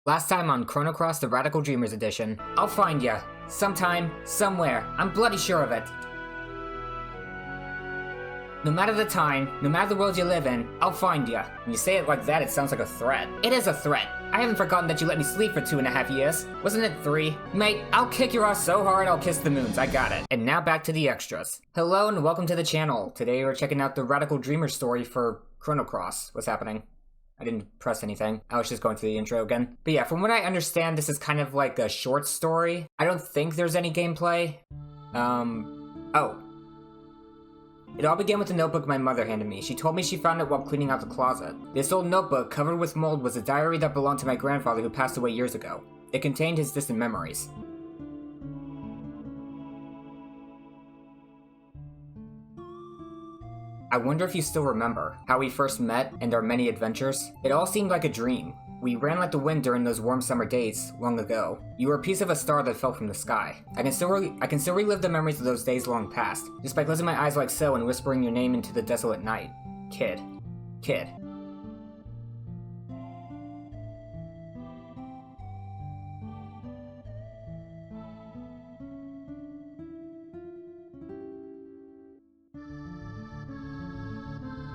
Last time on Chrono Cross, the Radical Dreamers edition. I'll find ya. Sometime, somewhere. I'm bloody sure of it. No matter the time, no matter the world you live in, I'll find ya. When you say it like that, it sounds like a threat. It is a threat. I haven't forgotten that you let me sleep for 2.5 years. Wasn't it 3? Mate, I'll kick your ass so hard I'll kiss the moons. I got it. And now back to the extras. Hello and welcome to the channel. Today we're checking out the Radical Dreamers story for Chrono Cross. What's happening? I didn't press anything. I was just going through the intro again. But yeah, from what I understand, this is kind of like a short story. I don't think there's any gameplay. Oh. It all began with a notebook my mother handed me. She told me she found it while cleaning out the closet. This old notebook, covered with mold, was a diary that belonged to my grandfather who passed away years ago. It contained his distant memories. I wonder if you still remember how we first met and our many adventures. It all seemed like a dream. We ran like the wind during those warm summer days long ago. You were a piece of a star that fell from the sky. I can still relive the memories of those days long past, just by closing my eyes like so and whispering your name into the desolate night. Kid. Kid.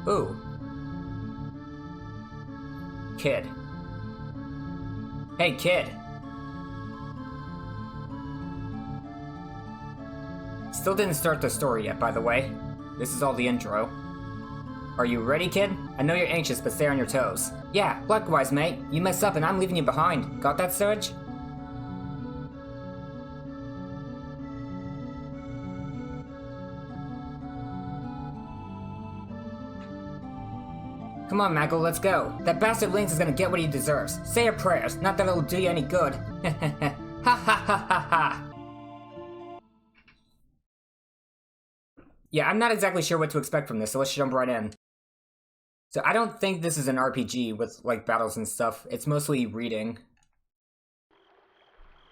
Ooh. Kid. Hey, kid. Still didn't start the story yet, by the way. This is all the intro. Are you ready, kid? I know you're anxious, but stay on your toes. Yeah, likewise, mate. You mess up and I'm leaving you behind. Got that, Surge? Come on, Magil, let's go. That bastard Lynx is gonna get what he deserves. Say your prayers, not that it'll do you any good. Ha ha ha ha ha. Yeah, I'm not exactly sure what to expect from this, so let's jump right in. So I don't think this is an RPG with, like, battles and stuff. It's mostly reading.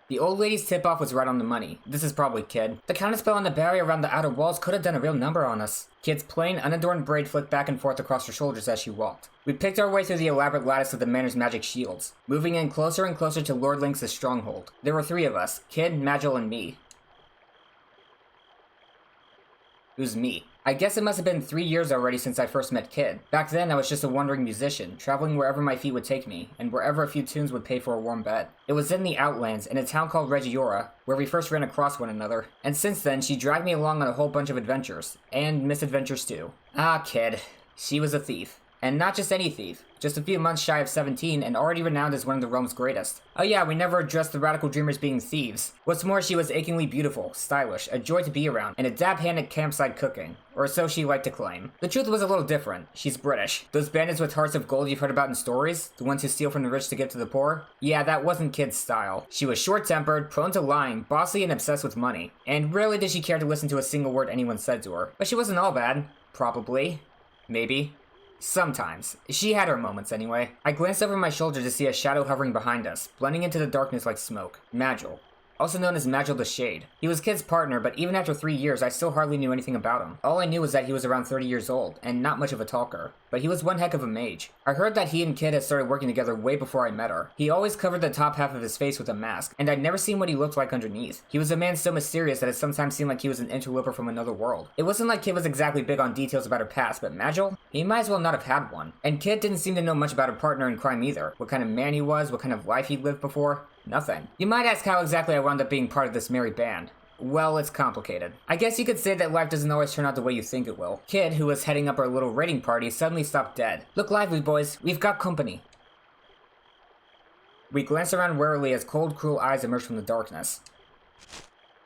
The old lady's tip-off was right on the money. This is probably Kid. The counterspell on the barrier around the outer walls could have done a real number on us. Kid's plain, unadorned braid flicked back and forth across her shoulders as she walked. We picked our way through the elaborate lattice of the manor's magic shields, moving in closer and closer to Lord Lynx's stronghold. There were 3 of us, Kid, Magil, and me. Who's me? I guess it must have been 3 years already since I first met Kid. Back then, I was just a wandering musician, traveling wherever my feet would take me, and wherever a few tunes would pay for a warm bed. It was in the Outlands, in a town called Regiora, where we first ran across one another. And since then, she dragged me along on a whole bunch of adventures, and misadventures too. Ah, Kid. She was a thief. And not just any thief, just a few months shy of 17 and already renowned as one of the realm's greatest. Oh yeah, we never addressed the Radical Dreamers being thieves. What's more, she was achingly beautiful, stylish, a joy to be around, and a dab hand at campsite cooking. Or so she liked to claim. The truth was a little different. She's British. Those bandits with hearts of gold you've heard about in stories, the ones who steal from the rich to give to the poor, yeah, that wasn't Kid's style. She was short-tempered, prone to lying, bossy and obsessed with money. And rarely did she care to listen to a single word anyone said to her. But she wasn't all bad. Probably. Maybe. Sometimes. She had her moments anyway. I glanced over my shoulder to see a shadow hovering behind us, blending into the darkness like smoke. Magil. Also known as Magil the Shade. He was Kid's partner, but even after 3 years, I still hardly knew anything about him. All I knew was that he was around 30 years old, and not much of a talker. But he was one heck of a mage. I heard that he and Kid had started working together way before I met her. He always covered the top half of his face with a mask, and I'd never seen what he looked like underneath. He was a man so mysterious that it sometimes seemed like he was an interloper from another world. It wasn't like Kid was exactly big on details about her past, but Magil? He might as well not have had one. And Kid didn't seem to know much about her partner in crime either. What kind of man he was, what kind of life he'd lived before. Nothing. You might ask how exactly I wound up being part of this merry band. Well, it's complicated. I guess you could say that life doesn't always turn out the way you think it will. Kid, who was heading up our little raiding party, suddenly stopped dead. Look lively, boys. We've got company. We glanced around warily as cold, cruel eyes emerged from the darkness.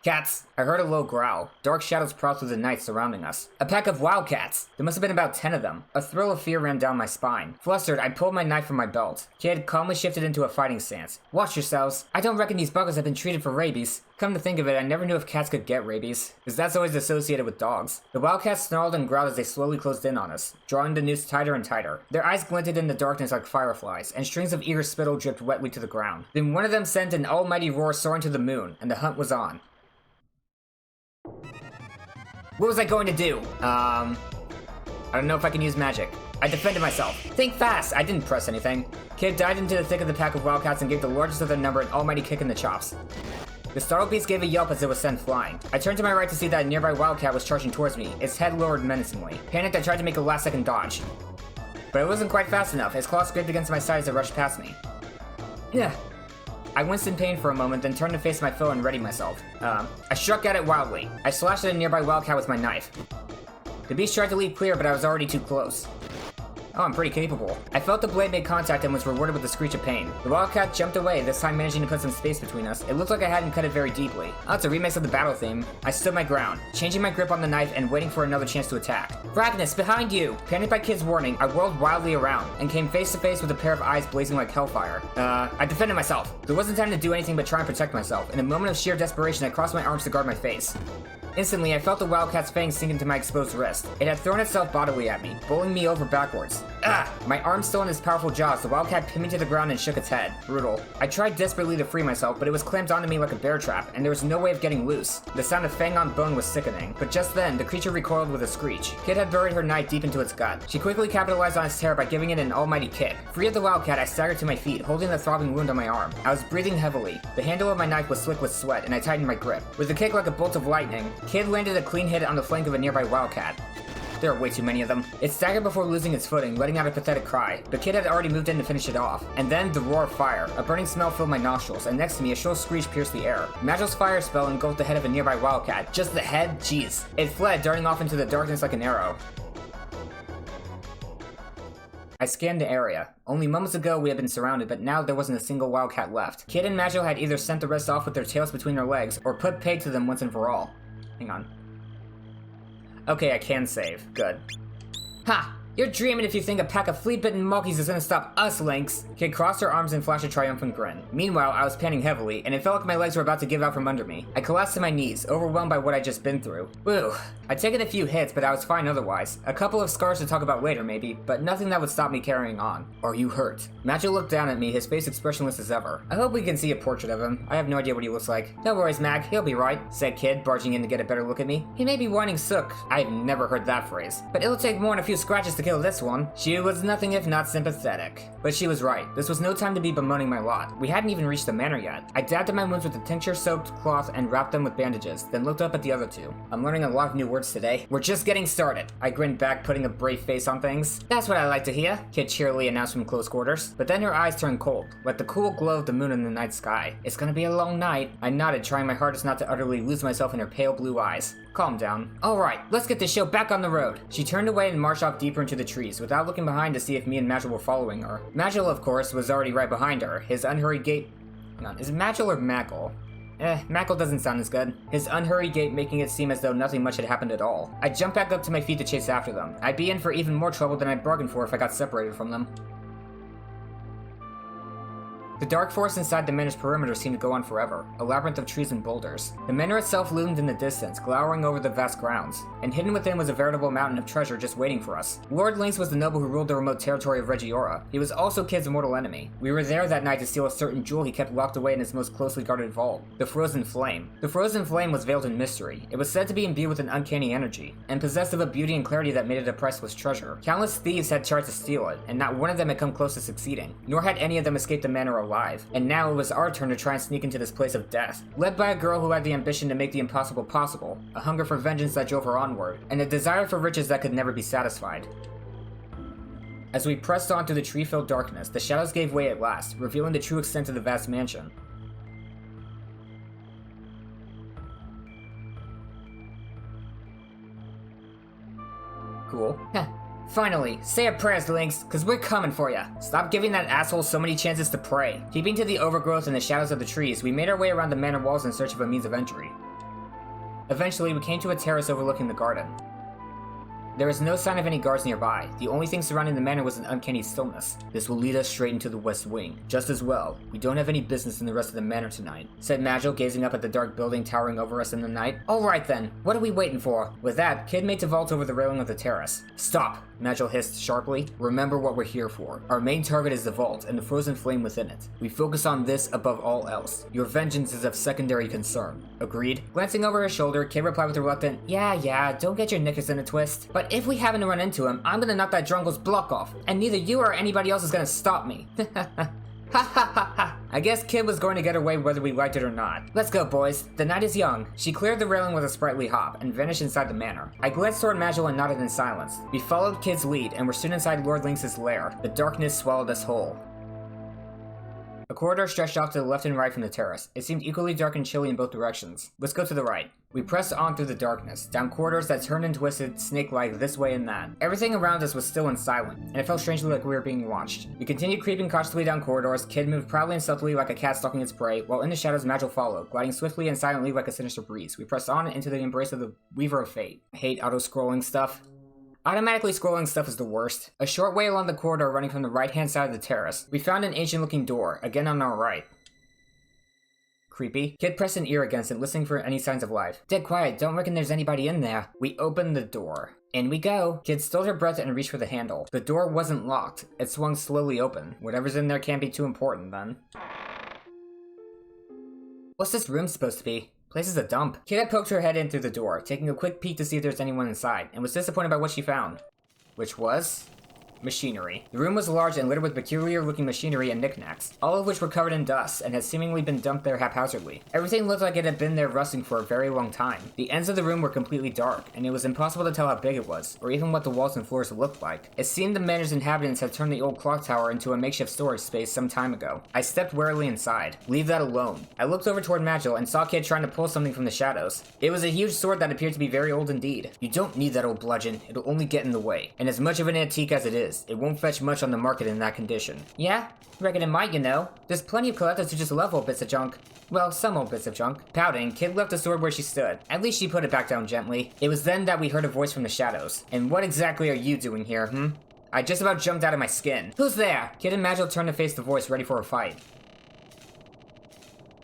Cats! I heard a low growl. Dark shadows prowled through the night surrounding us. A pack of wildcats! There must have been about 10 of them. A thrill of fear ran down my spine. Flustered, I pulled my knife from my belt. Kid calmly shifted into a fighting stance. Watch yourselves. I don't reckon these buggers have been treated for rabies. Come to think of it, I never knew if cats could get rabies, because that's always associated with dogs. The wildcats snarled and growled as they slowly closed in on us, drawing the noose tighter and tighter. Their eyes glinted in the darkness like fireflies, and strings of eager spittle dripped wetly to the ground. Then one of them sent an almighty roar soaring to the moon, and the hunt was on. What was I going to do? I don't know if I can use magic. I defended myself. Think fast! I didn't press anything. Kid dived into the thick of the pack of wildcats and gave the largest of their number an almighty kick in the chops. The startled beast gave a yelp as it was sent flying. I turned to my right to see that a nearby wildcat was charging towards me, its head lowered menacingly. Panicked, I tried to make a last-second dodge. But it wasn't quite fast enough. Its claws scraped against my side as it rushed past me. Yeah. I winced in pain for a moment, then turned to face my foe and readied myself. I struck at it wildly. I slashed at a nearby wildcat with my knife. The beast tried to leap clear, but I was already too close. Oh, I'm pretty capable. I felt the blade make contact and was rewarded with a screech of pain. The wildcat jumped away, this time managing to put some space between us. It looked like I hadn't cut it very deeply. Oh, it's a remix of the battle theme. I stood my ground, changing my grip on the knife and waiting for another chance to attack. Ragnus, behind you! Panicked by Kid's warning, I whirled wildly around and came face to face with a pair of eyes blazing like hellfire. I defended myself. There wasn't time to do anything but try and protect myself. In a moment of sheer desperation, I crossed my arms to guard my face. Instantly, I felt the wildcat's fangs sink into my exposed wrist. It had thrown itself bodily at me, bowling me over backwards. Ah! My arm still in its powerful jaws, the wildcat pinned me to the ground and shook its head. Brutal. I tried desperately to free myself, but it was clamped onto me like a bear trap, and there was no way of getting loose. The sound of fang on bone was sickening, but just then, the creature recoiled with a screech. Kid had buried her knife deep into its gut. She quickly capitalized on its terror by giving it an almighty kick. Free of the wildcat, I staggered to my feet, holding the throbbing wound on my arm. I was breathing heavily. The handle of my knife was slick with sweat, and I tightened my grip. With a kick like a bolt of lightning, Kid landed a clean hit on the flank of a nearby wildcat. There are way too many of them. It staggered before losing its footing, letting out a pathetic cry. The kid had already moved in to finish it off. And then, the roar of fire. A burning smell filled my nostrils, and next to me, a shrill screech pierced the air. Magil's fire spell engulfed the head of a nearby wildcat. Just the head? Jeez. It fled, darting off into the darkness like an arrow. I scanned the area. Only moments ago we had been surrounded, but now there wasn't a single wildcat left. Kid and Magil had either sent the rest off with their tails between their legs, or put paid to them once and for all. Hang on. Okay, I can save. Good. Ha! You're dreaming if you think a pack of flea-bitten monkeys is gonna stop us, Lynx! Kid crossed her arms and flashed a triumphant grin. Meanwhile, I was panting heavily, and it felt like my legs were about to give out from under me. I collapsed to my knees, overwhelmed by what I'd just been through. Whew. I'd taken a few hits, but I was fine otherwise. A couple of scars to talk about later, maybe, but nothing that would stop me carrying on. Are you hurt? Magil looked down at me, his face expressionless as ever. I hope we can see a portrait of him. I have no idea what he looks like. No worries, Mag, he'll be right, said Kid, barging in to get a better look at me. He may be whining sook. I've never heard that phrase. But it'll take more than a few scratches to kill this one. She was nothing if not sympathetic. But she was right. This was no time to be bemoaning my lot. We hadn't even reached the manor yet. I dabbed at my wounds with a tincture-soaked cloth and wrapped them with bandages, then looked up at the other two. I'm learning a lot of new words today. We're just getting started. I grinned back, putting a brave face on things. That's what I like to hear, Kid cheerily announced from close quarters. But then her eyes turned cold, like the cool glow of the moon in the night sky. It's gonna be a long night. I nodded, trying my hardest not to utterly lose myself in her pale blue eyes. Calm down. Alright, let's get this show back on the road. She turned away and marched off deeper into the trees, without looking behind to see if me and Magil were following her. Magil, of course, was already right behind her. His unhurried gait... Hang on, is it Magil or Magil? Magil doesn't sound as good. His unhurried gait making it seem as though nothing much had happened at all. I jumped back up to my feet to chase after them. I'd be in for even more trouble than I'd bargained for if I got separated from them. The dark forest inside the manor's perimeter seemed to go on forever, a labyrinth of trees and boulders. The manor itself loomed in the distance, glowering over the vast grounds, and hidden within was a veritable mountain of treasure just waiting for us. Lord Lynx was the noble who ruled the remote territory of Regiora. He was also Kid's mortal enemy. We were there that night to steal a certain jewel he kept locked away in his most closely guarded vault, the Frozen Flame. The Frozen Flame was veiled in mystery. It was said to be imbued with an uncanny energy, and possessed of a beauty and clarity that made it a priceless treasure. Countless thieves had tried to steal it, and not one of them had come close to succeeding, nor had any of them escaped the manor alive. And now it was our turn to try and sneak into this place of death. Led by a girl who had the ambition to make the impossible possible, a hunger for vengeance that drove her onward, and a desire for riches that could never be satisfied. As we pressed on through the tree-filled darkness, the shadows gave way at last, revealing the true extent of the vast mansion. Cool. Finally, say your prayers, Lynx, cause we're coming for ya. Stop giving that asshole so many chances to pray. Keeping to the overgrowth and the shadows of the trees, we made our way around the manor walls in search of a means of entry. Eventually, we came to a terrace overlooking the garden. There was no sign of any guards nearby. The only thing surrounding the manor was an uncanny stillness. This will lead us straight into the west wing. Just as well. We don't have any business in the rest of the manor tonight, said Magil, gazing up at the dark building towering over us in the night. Alright then, what are we waiting for? With that, Kid made to vault over the railing of the terrace. Stop! Magil hissed sharply. Remember what we're here for. Our main target is the vault and the frozen flame within it. We focus on this above all else. Your vengeance is of secondary concern. Agreed? Glancing over her shoulder, Kid replied with a reluctant, yeah, don't get your knickers in a twist. But if we happen to run into him, I'm gonna knock that drungo's block off, and neither you or anybody else is gonna stop me. Ha ha ha ha! I guess Kid was going to get away whether we liked it or not. Let's go, boys. The night is young. She cleared the railing with a sprightly hop and vanished inside the manor. I glanced toward Magil and nodded in silence. We followed Kid's lead and were soon inside Lord Lynx's lair. The darkness swallowed us whole. A corridor stretched off to the left and right from the terrace. It seemed equally dark and chilly in both directions. Let's go to the right. We pressed on through the darkness, down corridors that turned and twisted, snake-like this way and that. Everything around us was still and silent, and it felt strangely like we were being watched. We continued creeping cautiously down corridors. Kid moved proudly and subtly like a cat stalking its prey, while in the shadows Magil followed, gliding swiftly and silently like a sinister breeze. We pressed on into the embrace of the Weaver of Fate. I hate auto-scrolling stuff. Automatically scrolling stuff is the worst. A short way along the corridor running from the right-hand side of the terrace, we found an ancient-looking door, again on our right. Creepy. Kid pressed an ear against it, listening for any signs of life. Dead quiet, don't reckon there's anybody in there. We opened the door. In we go. Kid stilled her breath and reached for the handle. The door wasn't locked. It swung slowly open. Whatever's in there can't be too important, then. What's this room supposed to be? Place is a dump. Kid had poked her head in through the door, taking a quick peek to see if there's anyone inside, and was disappointed by what she found. Which was... machinery. The room was large and littered with peculiar-looking machinery and knickknacks, all of which were covered in dust and had seemingly been dumped there haphazardly. Everything looked like it had been there rusting for a very long time. The ends of the room were completely dark, and it was impossible to tell how big it was, or even what the walls and floors looked like. It seemed the manor's inhabitants had turned the old clock tower into a makeshift storage space some time ago. I stepped warily inside. Leave that alone. I looked over toward Magil and saw Kid trying to pull something from the shadows. It was a huge sword that appeared to be very old indeed. You don't need that old bludgeon, it'll only get in the way. And as much of an antique as it is, it won't fetch much on the market in that condition. Yeah? Reckon it might, you know. There's plenty of collectors who just love old bits of junk. Well, some old bits of junk. Pouting, Kid left the sword where she stood. At least she put it back down gently. It was then that we heard a voice from the shadows. And what exactly are you doing here, I just about jumped out of my skin. Who's there? Kid and Magil turned to face the voice, ready for a fight.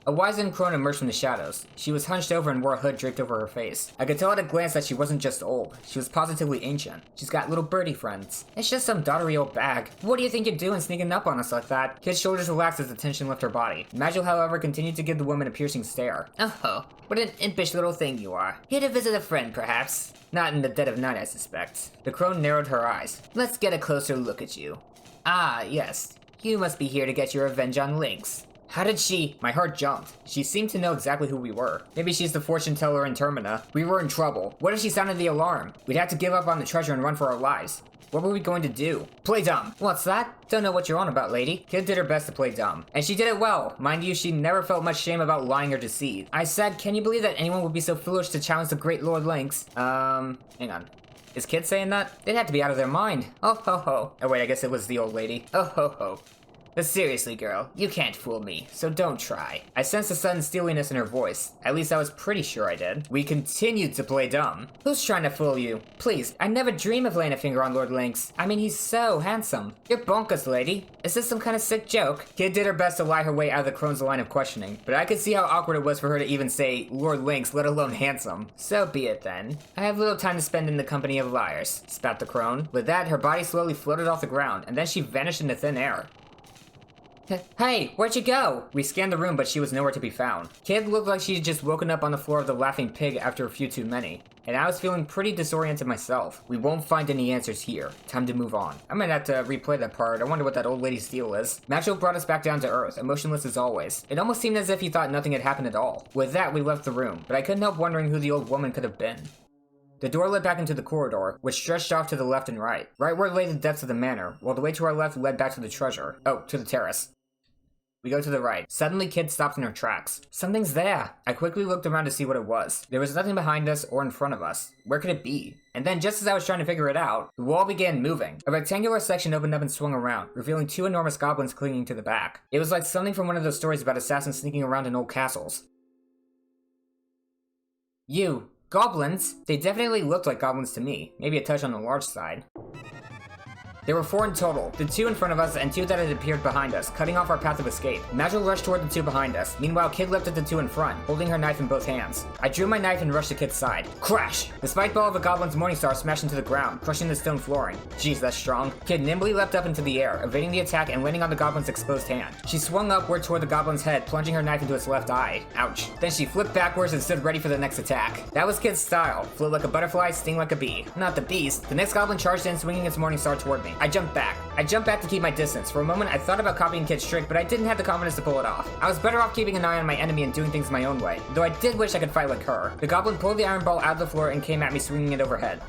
A wizened crone emerged from the shadows. She was hunched over and wore a hood draped over her face. I could tell at a glance that she wasn't just old. She was positively ancient. She's got little birdie friends. It's just some dottery old bag. What do you think you're doing sneaking up on us like that? Kid's shoulders relaxed as the tension left her body. Magil, however, continued to give the woman a piercing stare. Oh, what an impish little thing you are. Here to visit a friend, perhaps? Not in the dead of night, I suspect. The crone narrowed her eyes. Let's get a closer look at you. Ah, yes. You must be here to get your revenge on Lynx. How did she? My heart jumped. She seemed to know exactly who we were. Maybe she's the fortune teller in Termina. We were in trouble. What if she sounded the alarm? We'd have to give up on the treasure and run for our lives. What were we going to do? Play dumb. What's that? Don't know what you're on about, lady. Kid did her best to play dumb. And she did it well. Mind you, she never felt much shame about lying or deceit. I said, can you believe that anyone would be so foolish to challenge the great Lord Lynx? Hang on. Is Kid saying that? They'd have to be out of their mind. Oh ho ho. Oh wait, I guess it was the old lady. Oh ho ho. But seriously, girl, you can't fool me, so don't try. I sensed a sudden steeliness in her voice. At least I was pretty sure I did. We continued to play dumb. Who's trying to fool you? Please, I never dream of laying a finger on Lord Lynx. I mean, he's so handsome. You're bonkers, lady. Is this some kind of sick joke? Kid did her best to lie her way out of the crone's line of questioning, but I could see how awkward it was for her to even say Lord Lynx, let alone handsome. So be it then. I have little time to spend in the company of liars, spat the crone. With that, her body slowly floated off the ground, and then she vanished into thin air. Hey, where'd you go? We scanned the room, but she was nowhere to be found. Kid looked like she'd just woken up on the floor of the Laughing Pig after a few too many. And I was feeling pretty disoriented myself. We won't find any answers here. Time to move on. I might have to replay that part. I wonder what that old lady's deal is. Magil brought us back down to earth, emotionless as always. It almost seemed as if he thought nothing had happened at all. With that, we left the room, but I couldn't help wondering who the old woman could have been. The door led back into the corridor, which stretched off to the left and right where lay the depths of the manor, while the way to our left led back to the treasure. Oh, to the terrace. We go to the right. Suddenly, Kid stopped in her tracks. Something's there! I quickly looked around to see what it was. There was nothing behind us or in front of us. Where could it be? And then, just as I was trying to figure it out, the wall began moving. A rectangular section opened up and swung around, revealing two enormous goblins clinging to the back. It was like something from one of those stories about assassins sneaking around in old castles. You. Goblins? They definitely looked like goblins to me. Maybe a touch on the large side. There were 4 in total, the 2 in front of us and 2 that had appeared behind us, cutting off our path of escape. Magil rushed toward the 2 behind us. Meanwhile, Kid leapt at the 2 in front, holding her knife in both hands. I drew my knife and rushed to Kid's side. Crash! The spike ball of a goblin's Morningstar smashed into the ground, crushing the stone flooring. Jeez, that's strong. Kid nimbly leapt up into the air, evading the attack and landing on the goblin's exposed hand. She swung upward toward the goblin's head, plunging her knife into its left eye. Ouch. Then she flipped backwards and stood ready for the next attack. That was Kid's style. Float like a butterfly, sting like a bee. Not the beast. The next goblin charged in, swinging its Morningstar toward me. I jumped back. To keep my distance. For a moment, I thought about copying Kid's trick, but I didn't have the confidence to pull it off. I was better off keeping an eye on my enemy and doing things my own way, though I did wish I could fight like her. The goblin pulled the iron ball out of the floor and came at me, swinging it overhead.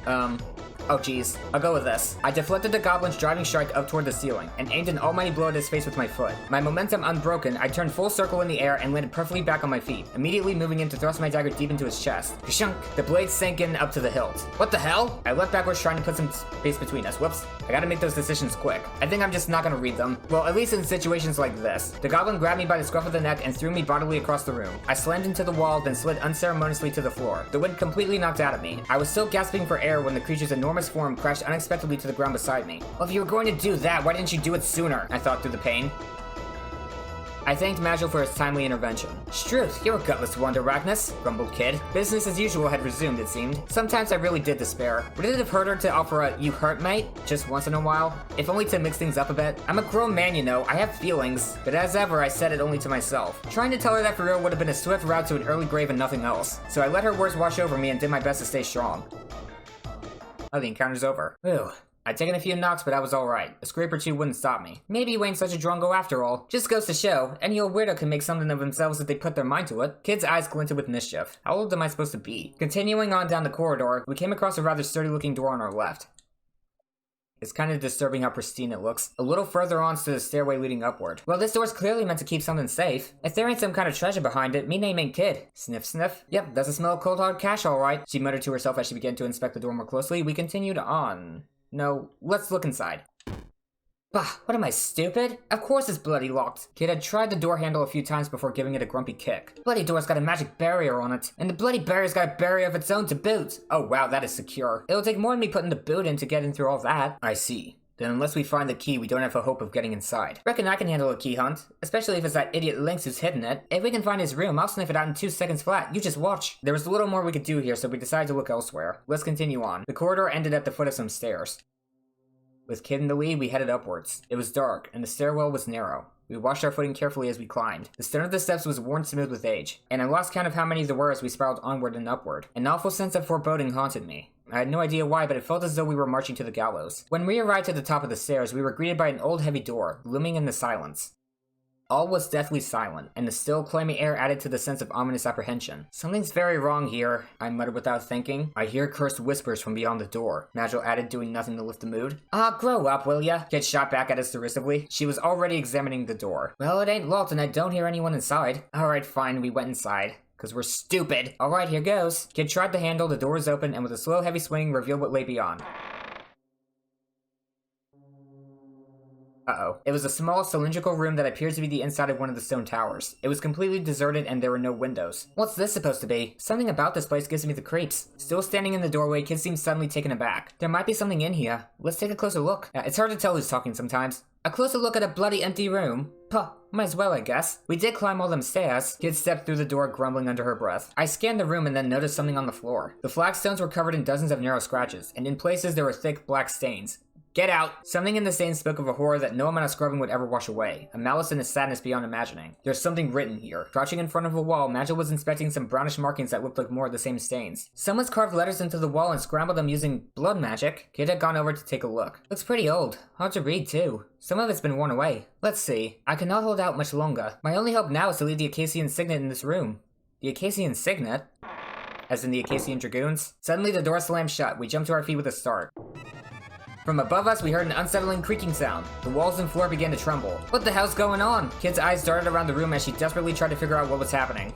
Oh geez, I'll go with this. I deflected the goblin's driving strike up toward the ceiling, and aimed an almighty blow at his face with my foot. My momentum unbroken, I turned full circle in the air and landed perfectly back on my feet, immediately moving in to thrust my dagger deep into his chest. Kashunk! The blade sank in up to the hilt. What the hell? I leapt backwards trying to put some space between us. Whoops. I gotta make those decisions quick. I think I'm just not gonna read them. Well, at least in situations like this. The goblin grabbed me by the scruff of the neck and threw me bodily across the room. I slammed into the wall, then slid unceremoniously to the floor. The wind completely knocked out of me. I was still gasping for air when the creature's enormous form crashed unexpectedly to the ground beside me. Well, if you were going to do that, why didn't you do it sooner? I thought through the pain. I thanked Magil for his timely intervention. Struth, you're a gutless wonder, Ragnas, grumbled Kid. Business as usual had resumed, it seemed. Sometimes I really did despair. Would it have hurt her to offer a "you hurt, mate" just once in a while? If only to mix things up a bit. I'm a grown man, you know, I have feelings. But as ever, I said it only to myself. Trying to tell her that for real would have been a swift route to an early grave and nothing else. So I let her words wash over me and did my best to stay strong. Oh, the encounter's over. Whew. I'd taken a few knocks, but I was alright. A scrape or 2 wouldn't stop me. Maybe you ain't such a drongo after all. Just goes to show, any old weirdo can make something of themselves if they put their mind to it. Kid's eyes glinted with mischief. How old am I supposed to be? Continuing on down the corridor, we came across a rather sturdy-looking door on our left. It's kind of disturbing how pristine it looks. A little further on stood a stairway leading upward. Well, this door's clearly meant to keep something safe. If there ain't some kind of treasure behind it, me name ain't Kid. Sniff, sniff. Yep, doesn't smell of cold hard cash alright, she muttered to herself as she began to inspect the door more closely. We continued on. No, let's look inside. Bah, what am I, stupid? Of course it's bloody locked. Kid had tried the door handle a few times before giving it a grumpy kick. Bloody door's got a magic barrier on it, and the bloody barrier's got a barrier of its own to boot. Oh wow, that is secure. It'll take more than me putting the boot in to get in through all that. I see. Then unless we find the key, we don't have a hope of getting inside. Reckon I can handle a key hunt, especially if it's that idiot Lynx who's hidden it. If we can find his room, I'll sniff it out in 2 seconds flat. You just watch. There was a little more we could do here, so we decided to look elsewhere. Let's continue on. The corridor ended at the foot of some stairs. With Kid in the lead, we headed upwards. It was dark, and the stairwell was narrow. We watched our footing carefully as we climbed. The stone of the steps was worn smooth with age, and I lost count of how many there were as we spiraled onward and upward. An awful sense of foreboding haunted me. I had no idea why, but it felt as though we were marching to the gallows. When we arrived at the top of the stairs, we were greeted by an old heavy door, looming in the silence. All was deathly silent, and the still, clammy air added to the sense of ominous apprehension. Something's very wrong here, I muttered without thinking. I hear cursed whispers from beyond the door, Magil added, doing nothing to lift the mood. Ah, grow up, will ya? Kid shot back at us derisively. She was already examining the door. Well, it ain't locked, and I don't hear anyone inside. Alright, fine, we went inside. Cause we're stupid. Alright, here goes. Kid tried the handle, the door was open, and with a slow, heavy swing, revealed what lay beyond. Uh-oh. It was a small, cylindrical room that appeared to be the inside of one of the stone towers. It was completely deserted and there were no windows. What's this supposed to be? Something about this place gives me the creeps. Still standing in the doorway, Kid seemed suddenly taken aback. There might be something in here. Let's take a closer look. It's hard to tell who's talking sometimes. A closer look at a bloody empty room? Puh, might as well, I guess. We did climb all them stairs. Kid stepped through the door, grumbling under her breath. I scanned the room and then noticed something on the floor. The flagstones were covered in dozens of narrow scratches, and in places there were thick, black stains. Get out! Something in the stain spoke of a horror that no amount of scrubbing would ever wash away. A malice and a sadness beyond imagining. There's something written here. Crouching in front of a wall, Magil was inspecting some brownish markings that looked like more of the same stains. Someone's carved letters into the wall and scrambled them using blood magic. Kid had gone over to take a look. Looks pretty old. Hard to read, too. Some of it's been worn away. Let's see. I cannot hold out much longer. My only hope now is to leave the Acacian signet in this room. The Acacian signet? As in the Acacian Dragoons? Suddenly the door slammed shut. We jumped to our feet with a start. From above us, we heard an unsettling creaking sound. The walls and floor began to tremble. What the hell's going on? Kid's eyes darted around the room as she desperately tried to figure out what was happening.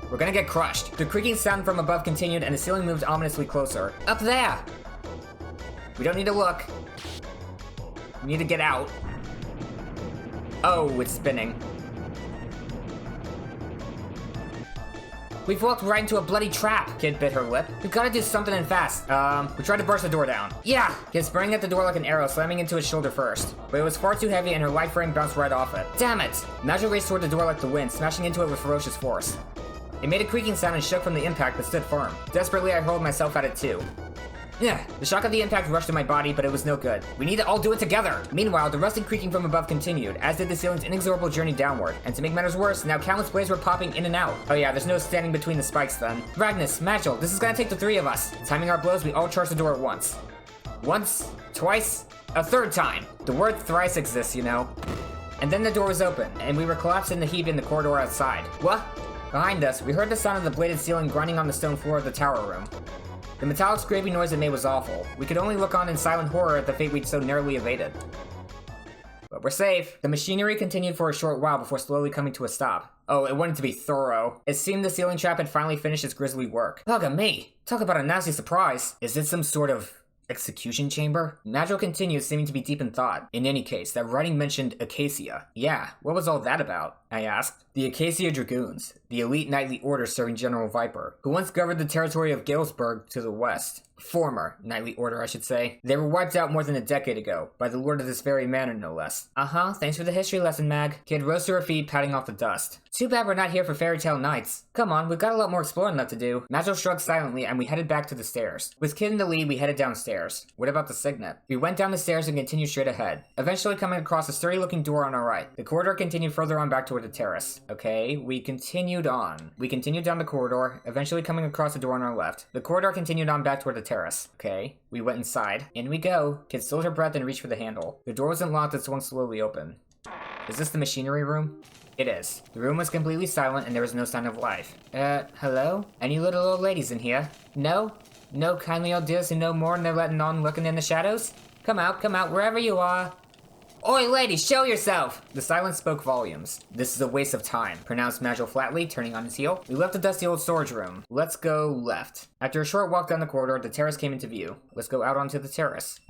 We're gonna get crushed. The creaking sound from above continued and the ceiling moved ominously closer. Up there! We don't need to look. We need to get out. Oh, it's spinning. We've walked right into a bloody trap. Kid bit her lip. We've gotta do something and fast. We tried to burst the door down. Yeah! Kid sprang at the door like an arrow, slamming into his shoulder first. But it was far too heavy and her life frame bounced right off it. Damn it! Magil raced toward the door like the wind, smashing into it with ferocious force. It made a creaking sound and shook from the impact, but stood firm. Desperately, I hurled myself at it too. Yeah, the shock of the impact rushed to my body, but it was no good. We need to all do it together! Meanwhile, the rusting creaking from above continued, as did the ceiling's inexorable journey downward. And to make matters worse, now countless blades were popping in and out. Oh yeah, there's no standing between the spikes then. Ragnus, Magil, this is gonna take the three of us. Timing our blows, we all charged the door at once. Once, twice, a third time. The word thrice exists, you know. And then the door was open, and we were collapsed in the heap in the corridor outside. What? Behind us, we heard the sound of the bladed ceiling grinding on the stone floor of the tower room. The metallic scraping noise it made was awful. We could only look on in silent horror at the fate we'd so narrowly evaded. But we're safe. The machinery continued for a short while before slowly coming to a stop. Oh, it wanted to be thorough. It seemed the ceiling trap had finally finished its grisly work. Bugga me! Talk about a nasty surprise. Is it some sort of execution chamber? Magil continued, seeming to be deep in thought. In any case, that writing mentioned Acacia. Yeah, what was all that about? I asked. The Acacia Dragoons, the elite knightly order serving General Viper, who once governed the territory of Galesburg to the west. Former knightly order, I should say. They were wiped out more than a decade ago, by the lord of this very manor, no less. Uh-huh, thanks for the history lesson, Mag. Kid rose to her feet, patting off the dust. Too bad we're not here for fairy tale nights. Come on, we've got a lot more exploring left to do. Magil shrugged silently, and we headed back to the stairs. With Kid in the lead, we headed downstairs. What about the signet? We went down the stairs and continued straight ahead, eventually coming across a sturdy-looking door on our right. The corridor continued further on back toward the terrace. Okay, we continued on. We continued down the corridor, eventually coming across a door on our left. The corridor continued on back toward the terrace. Okay, we went inside. In we go. Kid stilled her breath and reached for the handle. The door wasn't locked, it swung slowly open. Is this the machinery room? It is. The room was completely silent and there was no sign of life. Hello? Any little old ladies in here? No? No kindly old dears who know more and they're letting on looking in the shadows? Come out, wherever you are. Oi, lady, show yourself! The silence spoke volumes. This is a waste of time, pronounced Magil flatly, turning on his heel. We left the dusty old storage room. Let's go left. After a short walk down the corridor, the terrace came into view. Let's go out onto the terrace.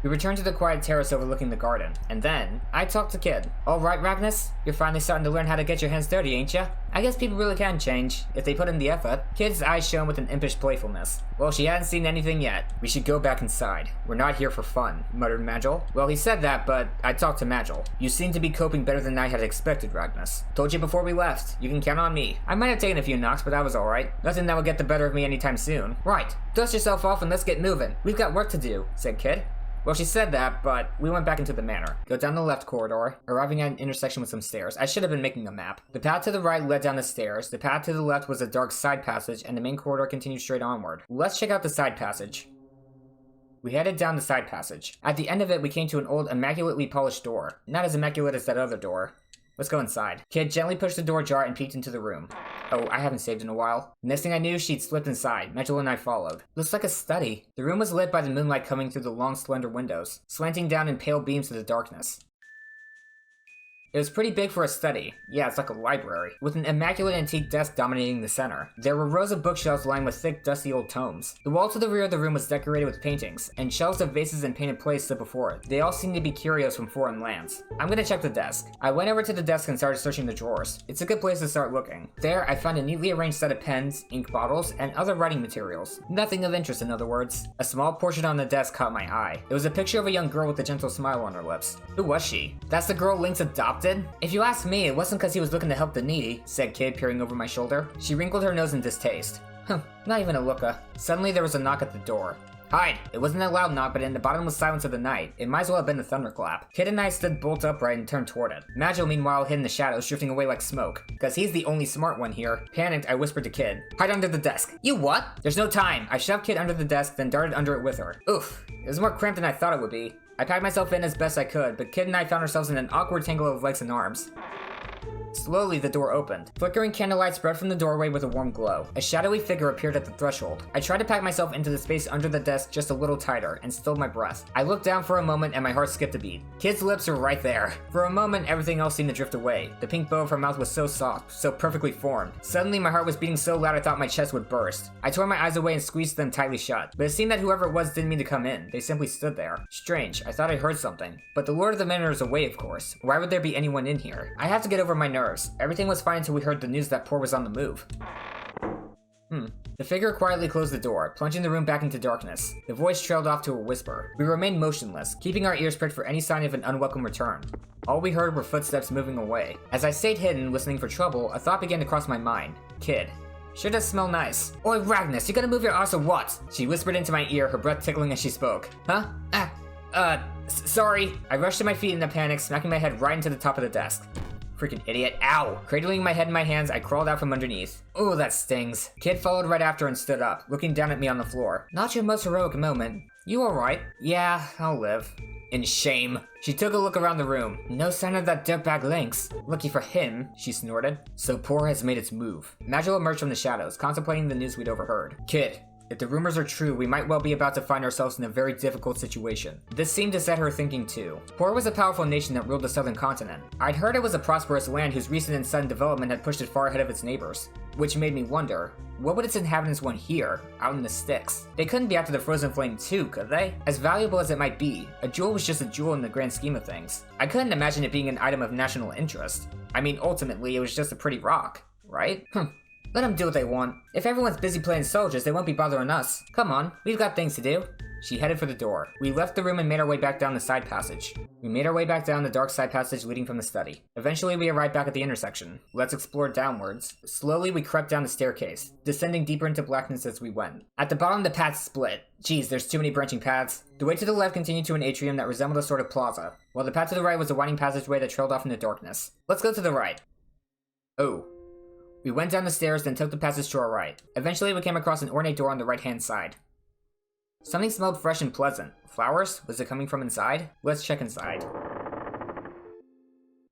We returned to the quiet terrace overlooking the garden, and then I talked to Kid. Alright, Ragnus? You're finally starting to learn how to get your hands dirty, ain't ya? I guess people really can change, if they put in the effort. Kid's eyes shone with an impish playfulness. Well, she hadn't seen anything yet. We should go back inside. We're not here for fun, muttered Magil. Well, he said that, but I talked to Magil. You seem to be coping better than I had expected, Ragnus. Told you before we left. You can count on me. I might have taken a few knocks, but that was alright. Nothing that will get the better of me anytime soon. Right. Dust yourself off and let's get moving. We've got work to do, said Kid. Well, she said that, but we went back into the manor. Go down the left corridor, arriving at an intersection with some stairs. I should have been making a map. The path to the right led down the stairs, the path to the left was a dark side passage, and the main corridor continued straight onward. Let's check out the side passage. We headed down the side passage. At the end of it, we came to an old, immaculately polished door. Not as immaculate as that other door. Let's go inside. Kid gently pushed the door ajar and peeked into the room. Oh, I haven't saved in a while. Next thing I knew, she'd slipped inside. Magil and I followed. Looks like a study. The room was lit by the moonlight coming through the long, slender windows, slanting down in pale beams to the darkness. It was pretty big for a study. Yeah, it's like a library, with an immaculate antique desk dominating the center. There were rows of bookshelves lined with thick, dusty old tomes. The wall to the rear of the room was decorated with paintings, and shelves of vases and painted plates stood before it. They all seemed to be curios from foreign lands. I'm gonna check the desk. I went over to the desk and started searching the drawers. It's a good place to start looking. There, I found a neatly arranged set of pens, ink bottles, and other writing materials. Nothing of interest, in other words. A small portrait on the desk caught my eye. It was a picture of a young girl with a gentle smile on her lips. Who was she? That's the girl Lynx adopted? If you ask me, it wasn't because he was looking to help the needy, said Kid, peering over my shoulder. She wrinkled her nose in distaste. Not even a looker. Suddenly there was a knock at the door. Hide! It wasn't a loud knock, but in the bottomless silence of the night, it might as well have been a thunderclap. Kid and I stood bolt upright and turned toward it. Magil, meanwhile, hid in the shadows, drifting away like smoke. Because he's the only smart one here. Panicked, I whispered to Kid. Hide under the desk. You what? There's no time. I shoved Kid under the desk, then darted under it with her. Oof. It was more cramped than I thought it would be. I packed myself in as best I could, but Kid and I found ourselves in an awkward tangle of legs and arms. Slowly, the door opened. Flickering candlelight spread from the doorway with a warm glow. A shadowy figure appeared at the threshold. I tried to pack myself into the space under the desk just a little tighter, and stilled my breath. I looked down for a moment, and my heart skipped a beat. Kid's lips were right there. For a moment, everything else seemed to drift away. The pink bow of her mouth was so soft, so perfectly formed. Suddenly, my heart was beating so loud I thought my chest would burst. I tore my eyes away and squeezed them tightly shut. But it seemed that whoever it was didn't mean to come in. They simply stood there. Strange. I thought I heard something. But the Lord of the Manor is away, of course. Why would there be anyone in here? I have to get over my nerves. Everything was fine until we heard the news that Poor was on the move. The figure quietly closed the door, plunging the room back into darkness. The voice trailed off to a whisper. We remained motionless, keeping our ears pricked for any sign of an unwelcome return. All we heard were footsteps moving away. As I stayed hidden, listening for trouble, a thought began to cross my mind. Kid. Sure does smell nice. Oi, Ragnus, you gonna move your ass or what? She whispered into my ear, her breath tickling as she spoke. Huh? Sorry. I rushed to my feet in a panic, smacking my head right into the top of the desk. Freaking idiot. Ow! Cradling my head in my hands, I crawled out from underneath. Oh, that stings. Kid followed right after and stood up, looking down at me on the floor. Not your most heroic moment. You alright? Yeah, I'll live. In shame. She took a look around the room. No sign of that dirtbag Lynx. Lucky for him, she snorted. So Poor has made its move. Magil emerged from the shadows, contemplating the news we'd overheard. Kid. If the rumors are true, we might well be about to find ourselves in a very difficult situation. This seemed to set her thinking too. Poor was a powerful nation that ruled the southern continent. I'd heard it was a prosperous land whose recent and sudden development had pushed it far ahead of its neighbors. Which made me wonder, what would its inhabitants want here, out in the sticks? They couldn't be after the frozen flame too, could they? As valuable as it might be, a jewel was just a jewel in the grand scheme of things. I couldn't imagine it being an item of national interest. I mean, ultimately, it was just a pretty rock, right? Let them do what they want. If everyone's busy playing soldiers, they won't be bothering us. Come on, we've got things to do. She headed for the door. We left the room and made our way back down the side passage. We made our way back down the dark side passage leading from the study. Eventually, we arrived back at the intersection. Let's explore downwards. Slowly, we crept down the staircase, descending deeper into blackness as we went. At the bottom, the path split. Geez, there's too many branching paths. The way to the left continued to an atrium that resembled a sort of plaza, while the path to the right was a winding passageway that trailed off into darkness. Let's go to the right. Oh. We went down the stairs, then took the passage to our right. Eventually, we came across an ornate door on the right-hand side. Something smelled fresh and pleasant. Flowers? Was it coming from inside? Let's check inside.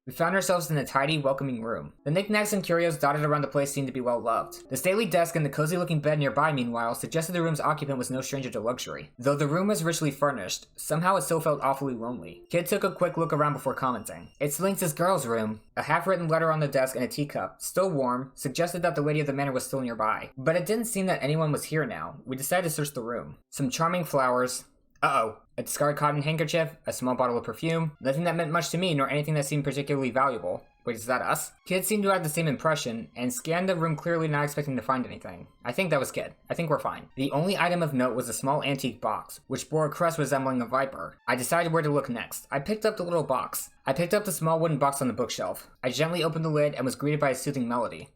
We found ourselves in a tidy, welcoming room. The knickknacks and curios dotted around the place seemed to be well loved. The stately desk and the cozy-looking bed nearby, meanwhile, suggested the room's occupant was no stranger to luxury. Though the room was richly furnished, somehow it still felt awfully lonely. Kid took a quick look around before commenting. It's Lynx's girl's room. A half-written letter on the desk and a teacup, still warm, suggested that the lady of the manor was still nearby. But it didn't seem that anyone was here now. We decided to search the room. Some charming flowers. A discarded cotton handkerchief, a small bottle of perfume, nothing that meant much to me nor anything that seemed particularly valuable. Wait, is that us? Kid seemed to have the same impression, and scanned the room clearly not expecting to find anything. I think that was Kid. I think we're fine. The only item of note was a small antique box, which bore a crest resembling a viper. I decided where to look next. I picked up the little box. I picked up the small wooden box on the bookshelf. I gently opened the lid and was greeted by a soothing melody.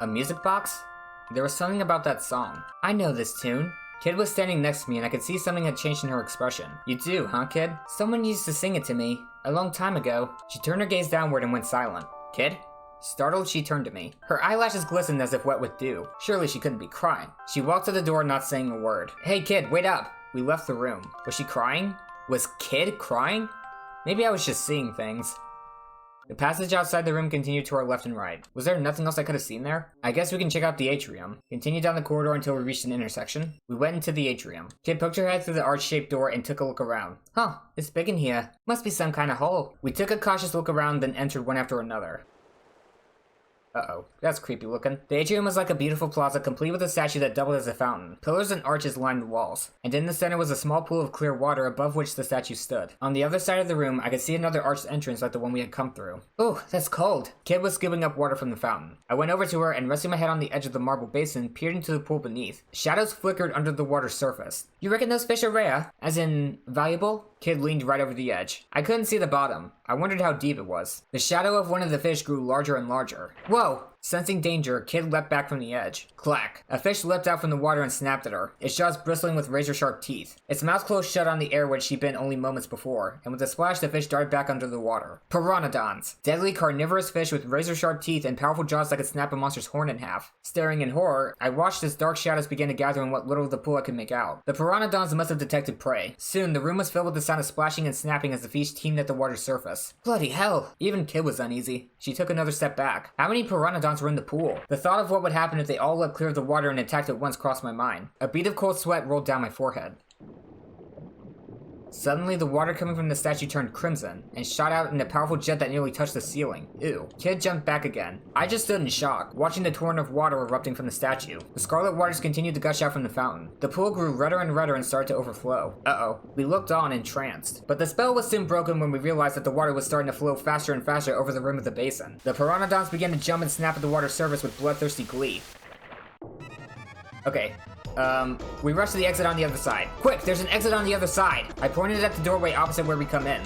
A music box? There was something about that song. I know this tune. Kid was standing next to me and I could see something had changed in her expression. You do, huh, Kid? Someone used to sing it to me. A long time ago. She turned her gaze downward and went silent. Kid? Startled, she turned to me. Her eyelashes glistened as if wet with dew. Surely she couldn't be crying. She walked to the door, not saying a word. Hey, Kid, wait up! We left the room. Was she crying? Was Kid crying? Maybe I was just seeing things. The passage outside the room continued to our left and right. Was there nothing else I could have seen there? I guess we can check out the atrium. Continued down the corridor until we reached an intersection. We went into the atrium. Kid poked her head through the arch-shaped door and took a look around. Huh, it's big in here. Must be some kind of hole. We took a cautious look around, then entered one after another. Uh-oh, that's creepy looking. The atrium was like a beautiful plaza complete with a statue that doubled as a fountain. Pillars and arches lined the walls, and in the center was a small pool of clear water above which the statue stood. On the other side of the room, I could see another arched entrance like the one we had come through. Oh, that's cold. Kid was scooping up water from the fountain. I went over to her and resting my head on the edge of the marble basin, peered into the pool beneath. Shadows flickered under the water's surface. You reckon those fish are rare? As in, valuable? Kid leaned right over the edge. I couldn't see the bottom. I wondered how deep it was. The shadow of one of the fish grew larger and larger. Whoa! Sensing danger, Kid leapt back from the edge. Clack. A fish leapt out from the water and snapped at her, its jaws bristling with razor-sharp teeth. Its mouth closed shut on the air which she'd been only moments before, and with a splash the fish darted back under the water. Piranodons. Deadly carnivorous fish with razor-sharp teeth and powerful jaws that could snap a monster's horn in half. Staring in horror, I watched as dark shadows began to gather in what little of the pool I could make out. The piranodons must have detected prey. Soon, the room was filled with the sound of splashing and snapping as the fish teemed at the water's surface. Bloody hell! Even Kid was uneasy. She took another step back. How many piranodons were in the pool? The thought of what would happen if they all leapt clear of the water and attacked at once crossed my mind. A bead of cold sweat rolled down my forehead. Suddenly, the water coming from the statue turned crimson, and shot out in a powerful jet that nearly touched the ceiling. Ew. Kid jumped back again. I just stood in shock, watching the torrent of water erupting from the statue. The scarlet waters continued to gush out from the fountain. The pool grew redder and redder and started to overflow. Uh-oh. We looked on, entranced. But the spell was soon broken when we realized that the water was starting to flow faster and faster over the rim of the basin. The piranodons began to jump and snap at the water's surface with bloodthirsty glee. Okay. We rushed to the exit on the other side. Quick, there's an exit on the other side! I pointed at the doorway opposite where we come in.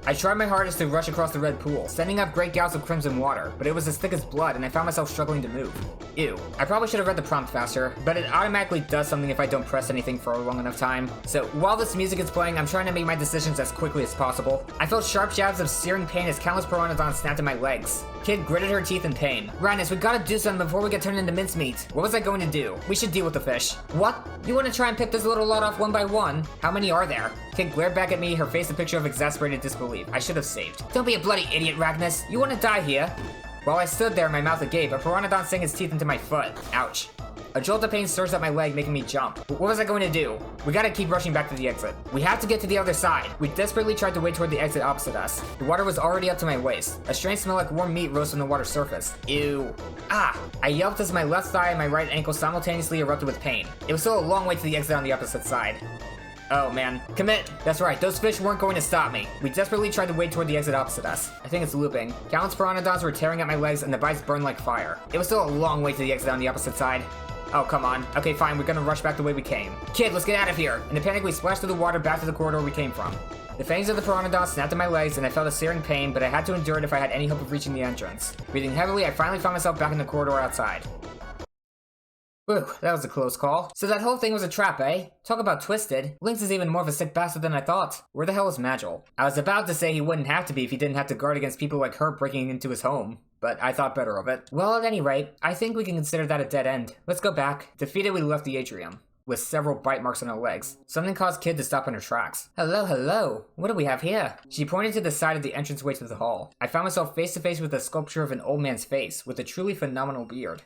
I tried my hardest to rush across the red pool, sending up great gouts of crimson water, but it was as thick as blood and I found myself struggling to move. Ew. I probably should have read the prompt faster, but it automatically does something if I don't press anything for a long enough time. So while this music is playing, I'm trying to make my decisions as quickly as possible. I felt sharp jabs of searing pain as countless piranodons snapped at my legs. Kid gritted her teeth in pain. Rhinus, we gotta do something before we get turned into mincemeat. What was I going to do? We should deal with the fish. What? You want to try and pick this little lot off one by one? How many are there? Kid glared back at me, her face a picture of exasperated disbelief. I should have saved. Don't be a bloody idiot, Ragnus. You want to die here? While I stood there, my mouth agape, a piranodon sank his teeth into my foot. Ouch. A jolt of pain surged up my leg, making me jump. What was I going to do? We gotta keep rushing back to the exit. We have to get to the other side. We desperately tried to wade toward the exit opposite us. The water was already up to my waist. A strange smell like warm meat rose from the water's surface. Ew. Ah! I yelped as my left thigh and my right ankle simultaneously erupted with pain. It was still a long way to the exit on the opposite side. Oh man. Commit! That's right, those fish weren't going to stop me. We desperately tried to wade toward the exit opposite us. I think it's looping. Countless piranodons were tearing at my legs and the bites burned like fire. It was still a long way to the exit on the opposite side. Oh, come on. Okay, fine, we're gonna rush back the way we came. Kid, let's get out of here! In a panic, we splashed through the water back to the corridor we came from. The fangs of the piranodon snapped at my legs, and I felt a searing pain, but I had to endure it if I had any hope of reaching the entrance. Breathing heavily, I finally found myself back in the corridor outside. Whew, that was a close call. So that whole thing was a trap, eh? Talk about twisted. Lynx is even more of a sick bastard than I thought. Where the hell is Magil? I was about to say he wouldn't have to be if he didn't have to guard against people like her breaking into his home, but I thought better of it. Well, at any rate, I think we can consider that a dead end. Let's go back. Defeated, we left the atrium, with several bite marks on her legs. Something caused Kid to stop in her tracks. Hello, hello. What do we have here? She pointed to the side of the entranceway to the hall. I found myself face to face with a sculpture of an old man's face, with a truly phenomenal beard.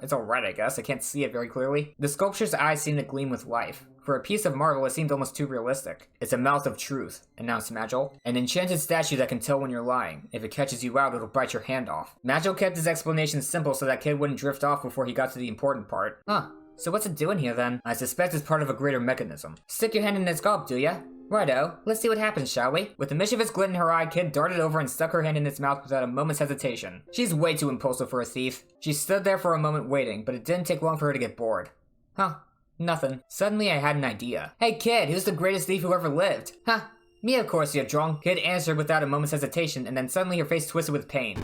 It's alright, I guess. I can't see it very clearly. The sculpture's eyes seemed to gleam with life. For a piece of marble, it seemed almost too realistic. It's a mouth of truth, announced Magil. An enchanted statue that can tell when you're lying. If it catches you out, it'll bite your hand off. Magil kept his explanation simple so that Kid wouldn't drift off before he got to the important part. Huh. So what's it doing here then? I suspect it's part of a greater mechanism. Stick your hand in its gob, do ya? Righto, let's see what happens, shall we? With a mischievous glint in her eye, Kid darted over and stuck her hand in its mouth without a moment's hesitation. She's way too impulsive for a thief. She stood there for a moment waiting, but it didn't take long for her to get bored. Huh, nothing. Suddenly I had an idea. Hey kid, who's the greatest thief who ever lived? Huh, me of course, you drunk. Kid answered without a moment's hesitation, and then suddenly her face twisted with pain.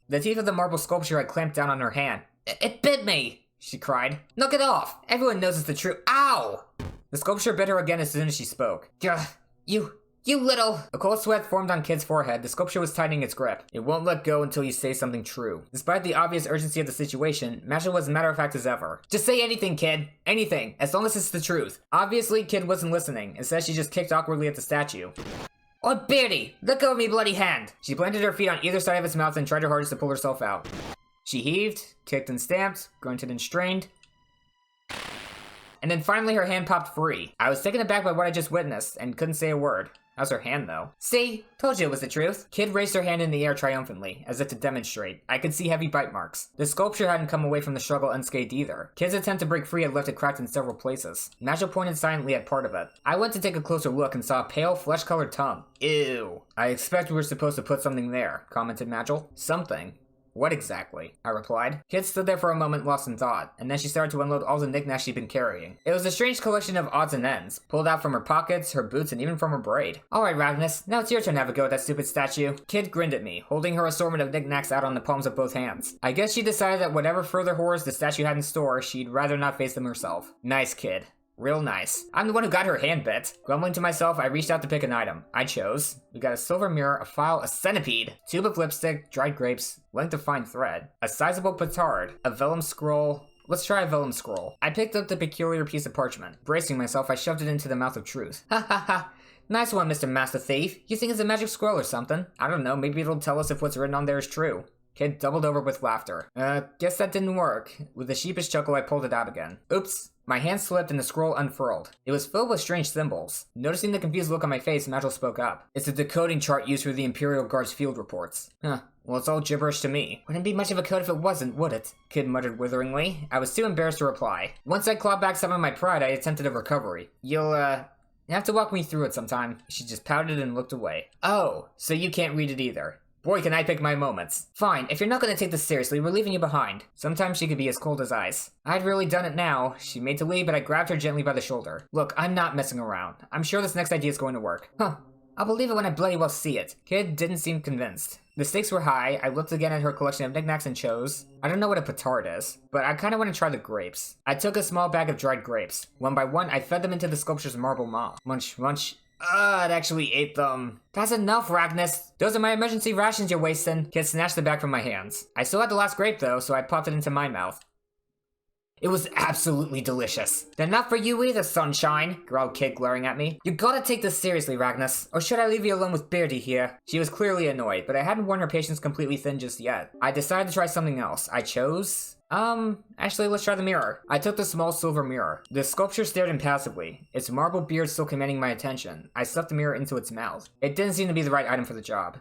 The teeth of the marble sculpture had clamped down on her hand. It bit me, she cried. Knock it off! Everyone knows it's the truth. Ow! The sculpture bit her again as soon as she spoke. Gah. You little... A cold sweat formed on Kid's forehead. The sculpture was tightening its grip. It won't let go until you say something true. Despite the obvious urgency of the situation, Magil was matter-of-fact as ever. Just say anything, Kid. Anything. As long as it's the truth. Obviously, Kid wasn't listening. Instead, she just kicked awkwardly at the statue. Oh, Beardy! Let go of me bloody hand! She planted her feet on either side of its mouth and tried her hardest to pull herself out. She heaved, kicked and stamped, grunted and strained. And then finally her hand popped free. I was taken aback by what I just witnessed, and couldn't say a word. How's her hand, though? See? Told you it was the truth. Kid raised her hand in the air triumphantly, as if to demonstrate. I could see heavy bite marks. The sculpture hadn't come away from the struggle unscathed either. Kid's attempt to break free had left it cracked in several places. Magil pointed silently at part of it. I went to take a closer look and saw a pale, flesh-colored tongue. Ew. I expect we were supposed to put something there, commented Magil. Something. What exactly? I replied. Kid stood there for a moment lost in thought, and then she started to unload all the knickknacks she'd been carrying. It was a strange collection of odds and ends, pulled out from her pockets, her boots, and even from her braid. Alright, Ragnus, now it's your turn to have a go at that stupid statue. Kid grinned at me, holding her assortment of knickknacks out on the palms of both hands. I guess she decided that whatever further horrors the statue had in store, she'd rather not face them herself. Nice kid. Real nice. I'm the one who got her hand bit. Grumbling to myself, I reached out to pick an item. I chose. We got a silver mirror, a file, a centipede, tube of lipstick, dried grapes, length of fine thread, a sizable petard, a vellum scroll. Let's try a vellum scroll. I picked up the peculiar piece of parchment. Bracing myself, I shoved it into the mouth of truth. Ha ha ha. Nice one, Mr. Master Thief. You think it's a magic scroll or something? I don't know, maybe it'll tell us if what's written on there is true. Kid doubled over with laughter. Guess that didn't work. With a sheepish chuckle, I pulled it out again. Oops. My hand slipped and the scroll unfurled. It was filled with strange symbols. Noticing the confused look on my face, Magil spoke up. It's a decoding chart used for the Imperial Guard's field reports. Huh. Well, it's all gibberish to me. Wouldn't be much of a code if it wasn't, would it? Kid muttered witheringly. I was too embarrassed to reply. Once I clawed back some of my pride, I attempted a recovery. You'll have to walk me through it sometime. She just pouted and looked away. Oh, so you can't read it either. Boy, can I pick my moments. Fine, if you're not gonna take this seriously, we're leaving you behind. Sometimes she could be as cold as ice. I'd really done it now. She made to leave, but I grabbed her gently by the shoulder. Look, I'm not messing around. I'm sure this next idea is going to work. Huh. I'll believe it when I bloody well see it. Kid didn't seem convinced. The stakes were high. I looked again at her collection of knickknacks and chose. I don't know what a petard is, but I kinda want to try the grapes. I took a small bag of dried grapes. One by one, I fed them into the sculpture's marble maw. Munch, munch. It actually ate them. That's enough, Ragnus. Those are my emergency rations you're wasting. Kid snatched the bag from my hands. I still had the last grape though, so I popped it into my mouth. It was absolutely delicious. They're not for you either, sunshine, growled Kid, glaring at me. You gotta take this seriously, Ragnus, or should I leave you alone with Beardy here? She was clearly annoyed, but I hadn't worn her patience completely thin just yet. I decided to try something else. I chose... actually, let's try the mirror. I took the small silver mirror. The sculpture stared impassively, its marble beard still commanding my attention. I stuffed the mirror into its mouth. It didn't seem to be the right item for the job.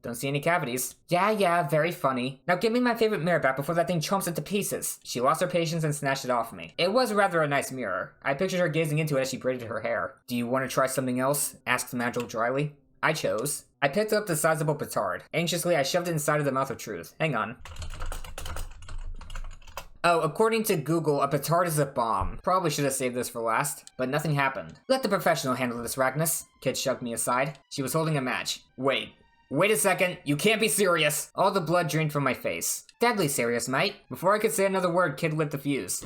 Don't see any cavities. Yeah, very funny. Now give me my favorite mirror back before that thing chomps it to pieces. She lost her patience and snatched it off me. It was rather a nice mirror. I pictured her gazing into it as she braided her hair. Do you want to try something else? Asked Magil dryly. I chose. I picked up the sizable petard. Anxiously, I shoved it inside of the mouth of truth. Hang on. Oh, according to Google, a petard is a bomb. Probably should have saved this for last, but nothing happened. Let the professional handle this, Ragnus. Kid shoved me aside. She was holding a match. Wait a second, you can't be serious! All the blood drained from my face. Deadly serious, mate. Before I could say another word, Kid lit the fuse.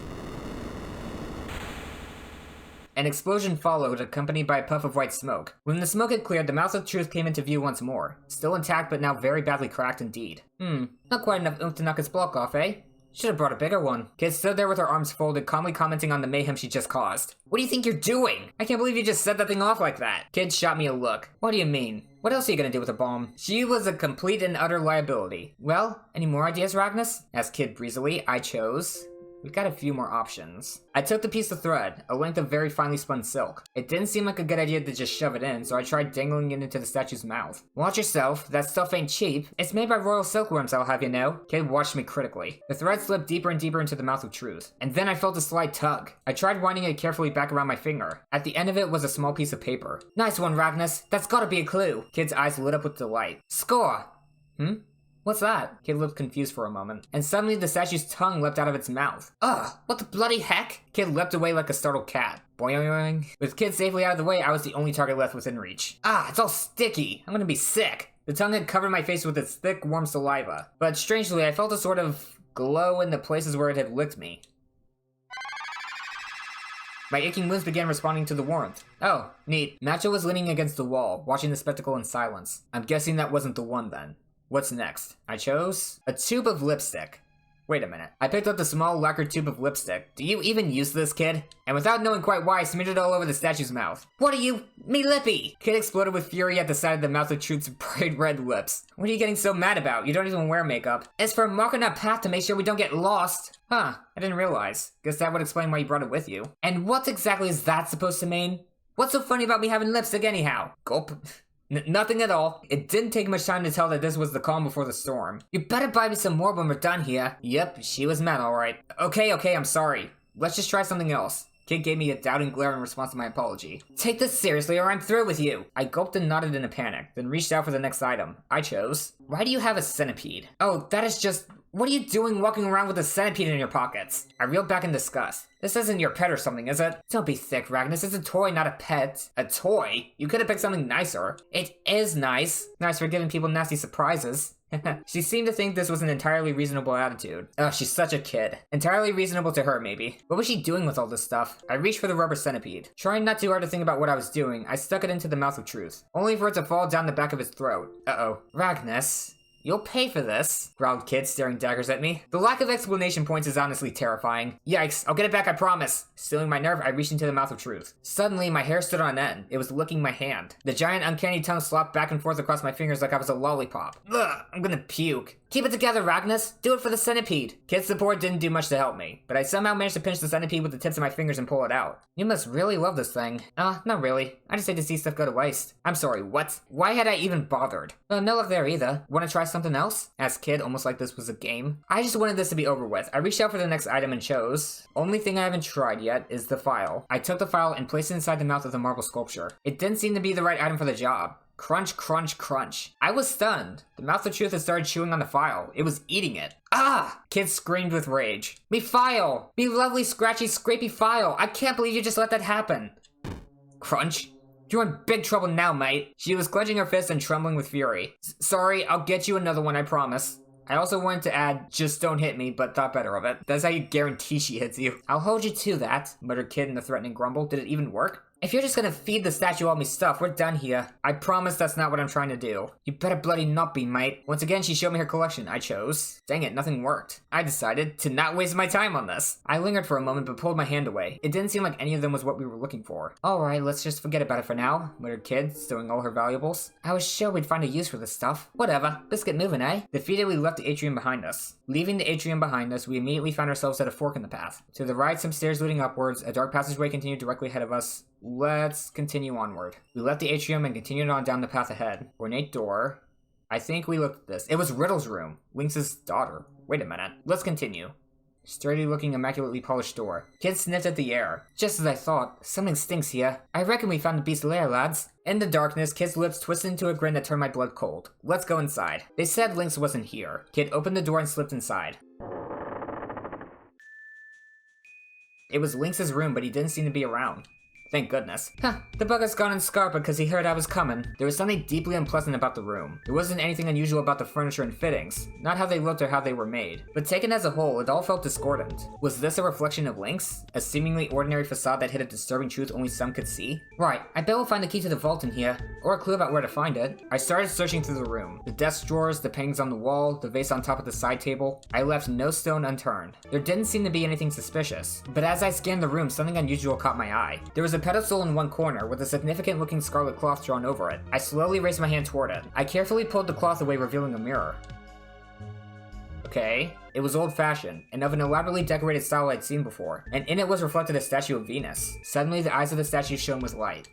An explosion followed, accompanied by a puff of white smoke. When the smoke had cleared, the mouth of truth came into view once more. Still intact, but now very badly cracked indeed. Not quite enough oomph to knock its block off, eh? Should have brought a bigger one. Kid stood there with her arms folded, calmly commenting on the mayhem she just caused. What do you think you're doing? I can't believe you just set that thing off like that. Kid shot me a look. What do you mean? What else are you gonna do with a bomb? She was a complete and utter liability. Well, any more ideas, Ragnus? Asked Kid breezily. I chose. We've got a few more options. I took the piece of thread, a length of very finely spun silk. It didn't seem like a good idea to just shove it in, so I tried dangling it into the statue's mouth. Watch yourself, that stuff ain't cheap. It's made by royal silkworms, I'll have you know. Kid watched me critically. The thread slipped deeper and deeper into the mouth of truth. And then I felt a slight tug. I tried winding it carefully back around my finger. At the end of it was a small piece of paper. Nice one, Ragnus. That's gotta be a clue. Kid's eyes lit up with delight. Score! What's that? Kid looked confused for a moment. And suddenly the statue's tongue leapt out of its mouth. Ugh, what the bloody heck? Kid leapt away like a startled cat. Boing. With Kid safely out of the way, I was the only target left within reach. It's all sticky. I'm gonna be sick. The tongue had covered my face with its thick, warm saliva. But strangely, I felt a sort of glow in the places where it had licked me. My aching wounds began responding to the warmth. Oh, neat. Magil was leaning against the wall, watching the spectacle in silence. I'm guessing that wasn't the one then. What's next? I chose a tube of lipstick. Wait a minute. I picked up the small lacquered tube of lipstick. Do you even use this, Kid? And without knowing quite why, I smeared it all over the statue's mouth. What are you? Me lippy! Kid exploded with fury at the sight of the mouth of truth's bright red lips. What are you getting so mad about? You don't even wear makeup. It's for marking our path to make sure we don't get lost. Huh, I didn't realize. Guess that would explain why you brought it with you. And what exactly is that supposed to mean? What's so funny about me having lipstick anyhow? Gulp. Nothing at all. It didn't take much time to tell that this was the calm before the storm. You better buy me some more when we're done here. Yep, she was mad alright. Okay, I'm sorry. Let's just try something else. Kid gave me a doubting glare in response to my apology. Take this seriously or I'm through with you. I gulped and nodded in a panic, then reached out for the next item. I chose. Why do you have a centipede? Oh, that is just... What are you doing walking around with a centipede in your pockets? I reeled back in disgust. This isn't your pet or something, is it? Don't be thick, Ragnus. It's a toy, not a pet. A toy? You could have picked something nicer. It is nice. Nice for giving people nasty surprises. She seemed to think this was an entirely reasonable attitude. Oh, she's such a kid. Entirely reasonable to her, maybe. What was she doing with all this stuff? I reached for the rubber centipede. Trying not too hard to think about what I was doing, I stuck it into the mouth of truth, only for it to fall down the back of his throat. Uh-oh. Ragnus. You'll pay for this, growled Kid, staring daggers at me. The lack of explanation points is honestly terrifying. Yikes, I'll get it back, I promise. Stealing my nerve, I reached into the mouth of truth. Suddenly, my hair stood on end. It was licking my hand. The giant, uncanny tongue slopped back and forth across my fingers like I was a lollipop. Ugh, I'm gonna puke. Keep it together, Ragnus. Do it for the centipede. Kid's support didn't do much to help me, but I somehow managed to pinch the centipede with the tips of my fingers and pull it out. You must really love this thing. Not really. I just hate to see stuff go to waste. I'm sorry, what? Why had I even bothered? No luck there either. Wanna try something else? Asked Kid, almost like this was a game. I just wanted this to be over with. I reached out for the next item and chose. Only thing I haven't tried yet is the file. I took the file and placed it inside the mouth of the marble sculpture. It didn't seem to be the right item for the job. Crunch, crunch, crunch. I was stunned. The mouth of truth had started chewing on the file. It was eating it. Ah! Kid screamed with rage. Me file! Me lovely, scratchy, scrapey file! I can't believe you just let that happen. Crunch. You're in big trouble now, mate. She was clenching her fist and trembling with fury. Sorry, I'll get you another one, I promise. I also wanted to add, just don't hit me, but thought better of it. That's how you guarantee she hits you. I'll hold you to that, muttered Kid in a threatening grumble. Did it even work? If you're just gonna feed the statue all me stuff, we're done here. I promise that's not what I'm trying to do. You better bloody not be, mate. Once again, she showed me her collection. I chose. Dang it, nothing worked. I decided to not waste my time on this. I lingered for a moment, but pulled my hand away. It didn't seem like any of them was what we were looking for. Alright, let's just forget about it for now, muttered Kid, stowing all her valuables. I was sure we'd find a use for this stuff. Whatever, let's get moving, eh? Defeated, we left the atrium behind us. Leaving the atrium behind us, we immediately found ourselves at a fork in the path. To the right, some stairs leading upwards, a dark passageway continued directly ahead of us. Let's continue onward. We left the atrium and continued on down the path ahead. Ornate door. I think we looked at this. It was Riddle's room. Lynx's daughter. Wait a minute. Let's continue. Sturdy looking, immaculately polished door. Kid sniffed at the air. Just as I thought. Something stinks here. I reckon we found the beast's lair, lads. In the darkness, Kid's lips twisted into a grin that turned my blood cold. Let's go inside. They said Lynx wasn't here. Kid opened the door and slipped inside. It was Lynx's room, but he didn't seem to be around. Thank goodness. The bugger's gone and scarred because he heard I was coming. There was something deeply unpleasant about the room. There wasn't anything unusual about the furniture and fittings, not how they looked or how they were made. But taken as a whole, it all felt discordant. Was this a reflection of Lynx? A seemingly ordinary facade that hid a disturbing truth only some could see? Right, I bet we'll find the key to the vault in here, or a clue about where to find it. I started searching through the room. The desk drawers, the paintings on the wall, the vase on top of the side table. I left no stone unturned. There didn't seem to be anything suspicious. But as I scanned the room, something unusual caught my eye. There was a pedestal in one corner with a significant looking scarlet cloth drawn over it. I slowly raised my hand toward it. I carefully pulled the cloth away, revealing a mirror. Okay. It was old-fashioned, and of an elaborately decorated style I'd seen before, and in it was reflected a statue of Venus. Suddenly, the eyes of the statue shone with light.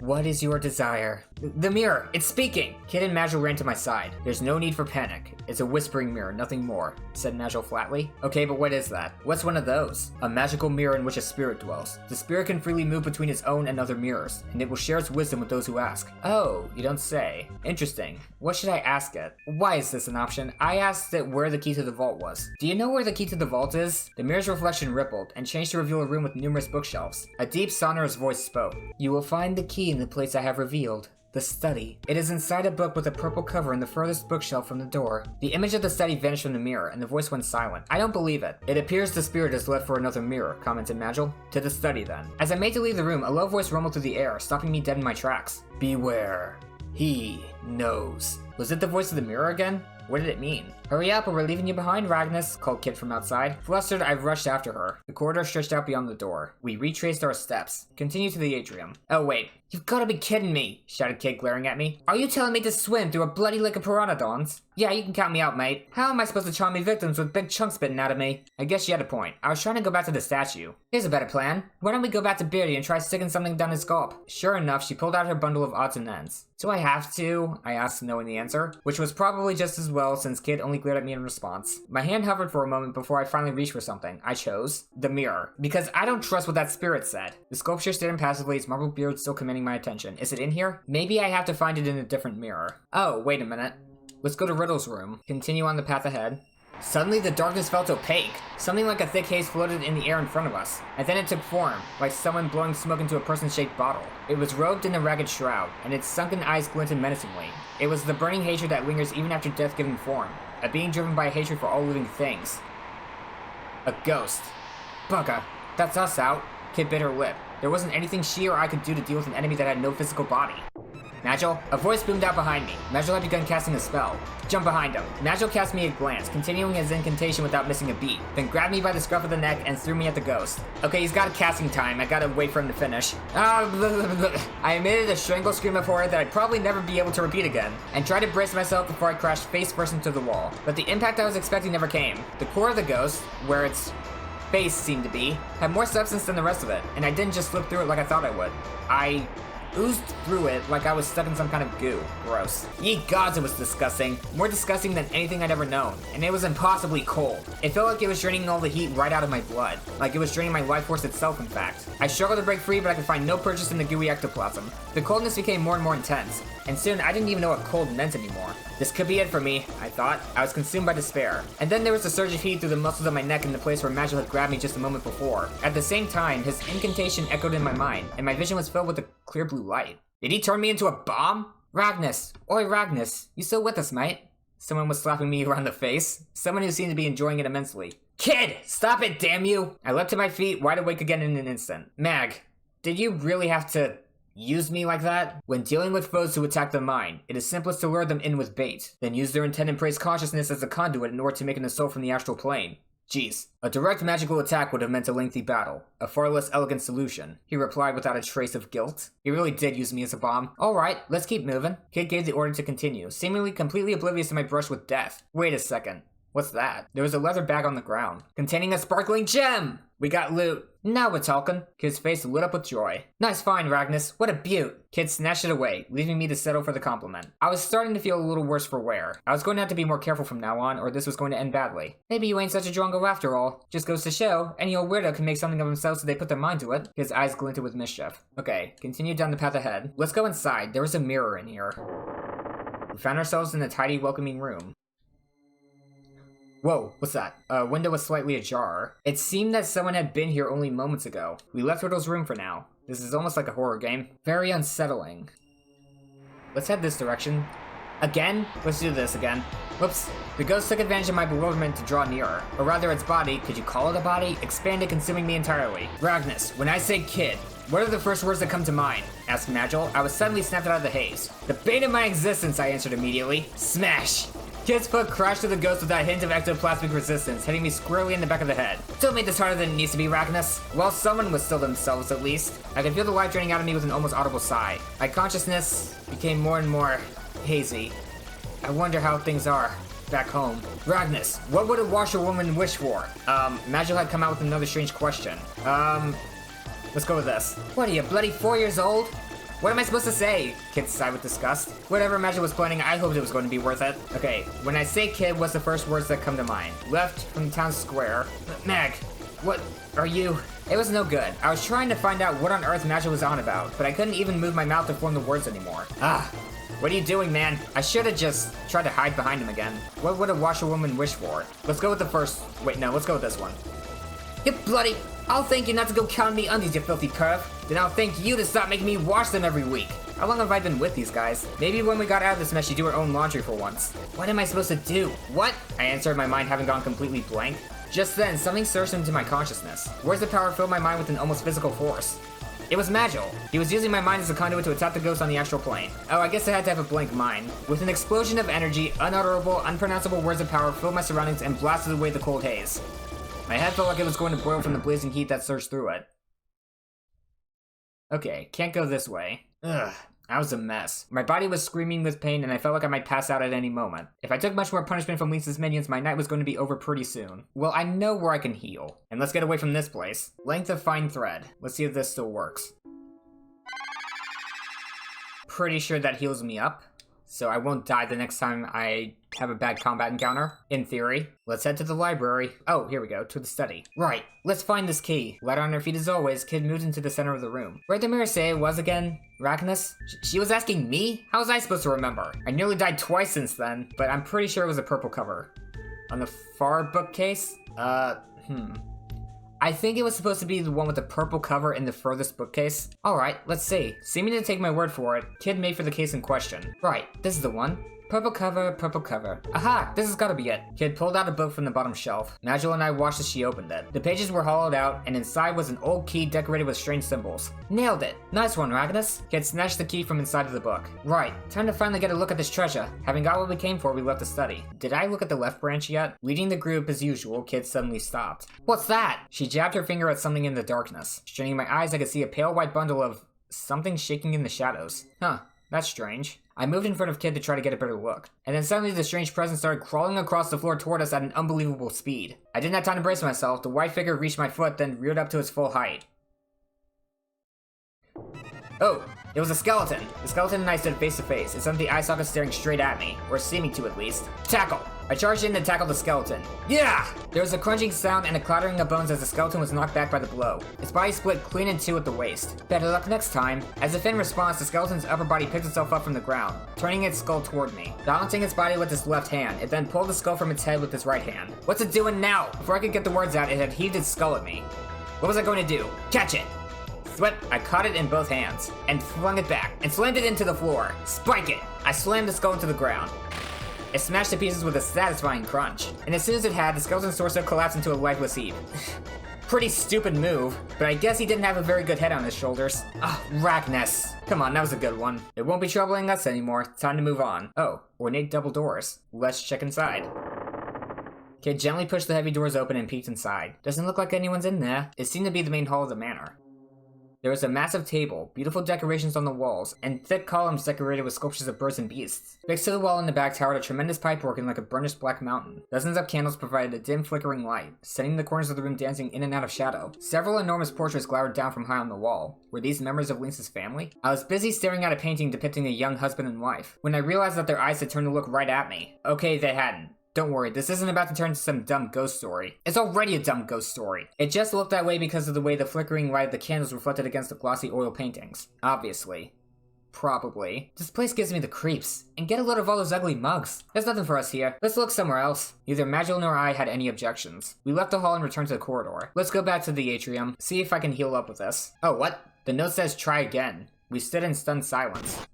What is your desire? The mirror! It's speaking! Kid and Magil ran to my side. There's no need for panic. It's a whispering mirror, nothing more, said Magil flatly. Okay, but what is that? What's one of those? A magical mirror in which a spirit dwells. The spirit can freely move between its own and other mirrors, and it will share its wisdom with those who ask. Oh, you don't say. Interesting. What should I ask it? Why is this an option? I asked it where the key to the vault was. Do you know where the key to the vault is? The mirror's reflection rippled, and changed to reveal a room with numerous bookshelves. A deep, sonorous voice spoke. You will find the key in the place I have revealed. The study. It is inside a book with a purple cover in the furthest bookshelf from the door. The image of the study vanished from the mirror, and the voice went silent. I don't believe it. It appears the spirit has left for another mirror, commented Magil. To the study, then. As I made to leave the room, a low voice rumbled through the air, stopping me dead in my tracks. Beware. He knows. Was it the voice of the mirror again? What did it mean? Hurry up or we're leaving you behind, Ragnus, called Kid from outside. Flustered, I rushed after her. The corridor stretched out beyond the door. We retraced our steps. Continued to the atrium. Oh wait, you've gotta be kidding me, shouted Kid, glaring at me. Are you telling me to swim through a bloody lake of piranodons? Yeah, you can count me out, mate. How am I supposed to charm me victims with big chunks spitting out of me? I guess you had a point. I was trying to go back to the statue. Here's a better plan. Why don't we go back to Beardy and try sticking something down his scalp? Sure enough, she pulled out her bundle of odds and ends. Do I have to? I asked, knowing the answer, which was probably just as well since Kid only glared at me in response. My hand hovered for a moment before I finally reached for something. I chose the mirror, because I don't trust what that spirit said. The sculpture stared impassively, its marble beard still commanding my attention. Is it in here? Maybe I have to find it in a different mirror. Oh, wait a minute. Let's go to Riddle's room. Continue on the path ahead. Suddenly, the darkness felt opaque. Something like a thick haze floated in the air in front of us, and then it took form, like someone blowing smoke into a person-shaped bottle. It was robed in a ragged shroud, and its sunken eyes glinted menacingly. It was the burning hatred that lingers even after death giving form, a being driven by a hatred for all living things. A ghost. Bugger. That's us out. Kid bit her lip. There wasn't anything she or I could do to deal with an enemy that had no physical body. Magil? A voice boomed out behind me. Magil had begun casting a spell. Jump behind him. Magil cast me a glance, continuing his incantation without missing a beat, then grabbed me by the scruff of the neck and threw me at the ghost. Okay, he's got a casting time. I gotta wait for him to finish. I emitted a strangle scream of horror that I'd probably never be able to repeat again, and tried to brace myself before I crashed face first into the wall. But the impact I was expecting never came. The core of the ghost, where its face seemed to be, had more substance than the rest of it, and I didn't just slip through it like I thought I would. I oozed through it like I was stuck in some kind of goo. Gross. Ye gods, it was disgusting. More disgusting than anything I'd ever known. And it was impossibly cold. It felt like it was draining all the heat right out of my blood. Like it was draining my life force itself, in fact. I struggled to break free, but I could find no purchase in the gooey ectoplasm. The coldness became more and more intense, and soon I didn't even know what cold meant anymore. This could be it for me, I thought. I was consumed by despair. And then there was a surge of heat through the muscles of my neck in the place where Magil had grabbed me just a moment before. At the same time, his incantation echoed in my mind, and my vision was filled with a clear blue light. Did he turn me into a bomb? Ragnus. Oi, Ragnus. You still with us, mate? Someone was slapping me around the face. Someone who seemed to be enjoying it immensely. Kid! Stop it, damn you! I leapt to my feet, wide awake again in an instant. Mag, did you really have to use me like that? When dealing with foes who attack the mind, it is simplest to lure them in with bait, then use their intent and praise consciousness as a conduit in order to make an assault from the astral plane. Jeez. A direct magical attack would have meant a lengthy battle. A far less elegant solution, he replied without a trace of guilt. He really did use me as a bomb. Alright, let's keep moving. Kid gave the order to continue, seemingly completely oblivious to my brush with death. Wait a second. What's that? There was a leather bag on the ground, containing a sparkling gem! We got loot. Now we're talking. Kid's face lit up with joy. Nice find, Ragnus. What a beaut. Kid snatched it away, leaving me to settle for the compliment. I was starting to feel a little worse for wear. I was going to have to be more careful from now on, or this was going to end badly. Maybe you ain't such a drongo after all. Just goes to show, any old weirdo can make something of himself so they put their mind to it. His eyes glinted with mischief. Okay, continue down the path ahead. Let's go inside. There was a mirror in here. We found ourselves in a tidy, welcoming room. Whoa, what's that? A window was slightly ajar. It seemed that someone had been here only moments ago. We left Riddle's room for now. This is almost like a horror game. Very unsettling. Let's head this direction. Again? Let's do this again. Whoops. The ghost took advantage of my bewilderment to draw nearer. Or rather, its body, could you call it a body, expanded, consuming me entirely. Ragnus, when I say kid, what are the first words that come to mind? Asked Magil. I was suddenly snapped out of the haze. The bane of my existence, I answered immediately. Smash! Kid's foot crashed through the ghost without a hint of ectoplasmic resistance, hitting me squarely in the back of the head. Don't make this harder than it needs to be, Ragnus. Well, someone was still themselves, at least. I could feel the life draining out of me with an almost audible sigh. My consciousness became more and more hazy. I wonder how things are back home. Ragnus, what would a washerwoman wish for? Magil had come out with another strange question. Let's go with this. What are you, bloody 4 years old? What am I supposed to say? Kid sighed with disgust. Whatever Magil was planning, I hoped it was going to be worth it. Okay, when I say kid, what's the first words that come to mind? Left from the town square. Mag, what are you? It was no good. I was trying to find out what on earth Magil was on about, but I couldn't even move my mouth to form the words anymore. What are you doing, man? I should have just tried to hide behind him again. What would a washerwoman wish for? Let's go with the first. Wait, no, let's go with this one. You bloody... I'll thank you not to go count me undies, you filthy perv. Then I'll thank you to stop making me wash them every week. How long have I been with these guys? Maybe when we got out of this mess, you do her own laundry for once. What am I supposed to do? What? I answered, my mind having gone completely blank. Just then, something surged into my consciousness. Words of power filled my mind with an almost physical force. It was Magil. He was using my mind as a conduit to attack the ghost on the astral plane. Oh, I guess I had to have a blank mind. With an explosion of energy, unutterable, unpronounceable words of power filled my surroundings and blasted away the cold haze. My head felt like it was going to boil from the blazing heat that surged through it. Okay, can't go this way. Ugh, I was a mess. My body was screaming with pain and I felt like I might pass out at any moment. If I took much more punishment from Lynx's minions, my night was going to be over pretty soon. Well, I know where I can heal. And let's get away from this place. Length of fine thread. Let's see if this still works. Pretty sure that heals me up, so I won't die the next time I have a bad combat encounter, in theory. Let's head to the library. Oh, here we go, to the study. Right, let's find this key. Light on her feet as always, Kid moved into the center of the room. Where'd the mirror say it was again? Ragnus? She was asking me? How was I supposed to remember? I nearly died twice since then, but I'm pretty sure it was a purple cover. On the far bookcase? I think it was supposed to be the one with the purple cover in the furthest bookcase. Alright, let's see. Seeming to take my word for it, Kid made for the case in question. Right, this is the one. Purple cover, purple cover. Aha, this has gotta be it. Kid pulled out a book from the bottom shelf. Magil and I watched as she opened it. The pages were hollowed out, and inside was an old key decorated with strange symbols. Nailed it. Nice one, Ragnas. Kid snatched the key from inside of the book. Right, time to finally get a look at this treasure. Having got what we came for, we left the study. Did I look at the left branch yet? Leading the group as usual, Kid suddenly stopped. What's that? She jabbed her finger at something in the darkness. Straining my eyes, I could see a pale white bundle of something shaking in the shadows. Huh, that's strange. I moved in front of Kid to try to get a better look, and then suddenly the strange presence started crawling across the floor toward us at an unbelievable speed. I didn't have time to brace myself. The white figure reached my foot, then reared up to its full height. Oh, it was a skeleton. The skeleton and I stood face to face, its empty eye sockets staring straight at me, or seeming to at least. Tackle! I charged in to tackle the skeleton. Yeah! There was a crunching sound and a clattering of bones as the skeleton was knocked back by the blow. Its body split clean in two at the waist. Better luck next time. As if in response, the skeleton's upper body picked itself up from the ground, turning its skull toward me. Balancing its body with its left hand, it then pulled the skull from its head with its right hand. What's it doing now? Before I could get the words out, it had heaved its skull at me. What was I going to do? Catch it! Sweat, I caught it in both hands, and flung it back, and slammed it into the floor. Spike it! I slammed the skull into the ground. It smashed to pieces with a satisfying crunch, and as soon as it had, the skeleton's torso collapsed into a lifeless heap. Pretty stupid move, but I guess he didn't have a very good head on his shoulders. Ragnas. Come on, that was a good one. It won't be troubling us anymore. Time to move on. Oh, ornate double doors. Let's check inside. Kid gently pushed the heavy doors open and peeked inside. Doesn't look like anyone's in there. It seemed to be the main hall of the manor. There was a massive table, beautiful decorations on the walls, and thick columns decorated with sculptures of birds and beasts. Fixed to the wall in the back towered a tremendous pipework like a burnished black mountain. Dozens of candles provided a dim, flickering light, setting the corners of the room dancing in and out of shadow. Several enormous portraits glowered down from high on the wall. Were these members of Lynx's family? I was busy staring at a painting depicting a young husband and wife, when I realized that their eyes had turned to look right at me. Okay, they hadn't. Don't worry, this isn't about to turn into some dumb ghost story. It's already a dumb ghost story. It just looked that way because of the way the flickering light of the candles reflected against the glossy oil paintings. Obviously. Probably. This place gives me the creeps. And get a load of all those ugly mugs. There's nothing for us here. Let's look somewhere else. Neither Magil nor I had any objections. We left the hall and returned to the corridor. Let's go back to the atrium, see if I can heal up with this. Oh, what? The note says try again. We stood in stunned silence.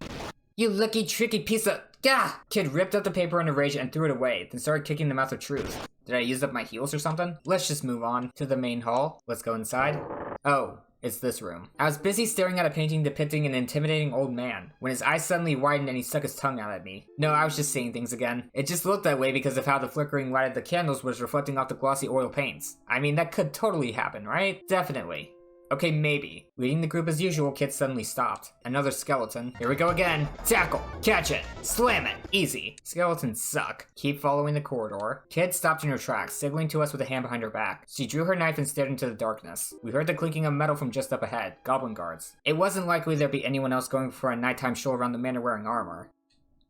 You lucky, tricky piece of... Gah! Kid ripped up the paper in a rage and threw it away, then started kicking the mouth of truth. Did I use up my heals or something? Let's just move on to the main hall. Let's go inside. Oh, it's this room. I was busy staring at a painting depicting an intimidating old man, when his eyes suddenly widened and he stuck his tongue out at me. No, I was just seeing things again. It just looked that way because of how the flickering light of the candles was reflecting off the glossy oil paints. I mean, that could totally happen, right? Definitely. Okay, maybe. Leading the group as usual, Kid suddenly stopped. Another skeleton. Here we go again. Tackle! Catch it! Slam it! Easy. Skeletons suck. Keep following the corridor. Kid stopped in her tracks, signaling to us with a hand behind her back. She drew her knife and stared into the darkness. We heard the clinking of metal from just up ahead. Goblin guards. It wasn't likely there'd be anyone else going for a nighttime stroll around the manor wearing armor.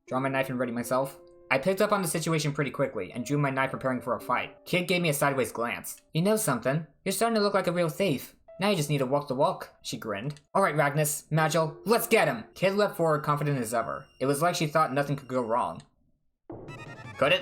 Draw my knife and ready myself. I picked up on the situation pretty quickly and drew my knife preparing for a fight. Kid gave me a sideways glance. You know something? You're starting to look like a real thief. Now you just need to walk the walk, she grinned. Alright, Ragnas, Magil, let's get him! Kid leapt forward, confident as ever. It was like she thought nothing could go wrong. Could it?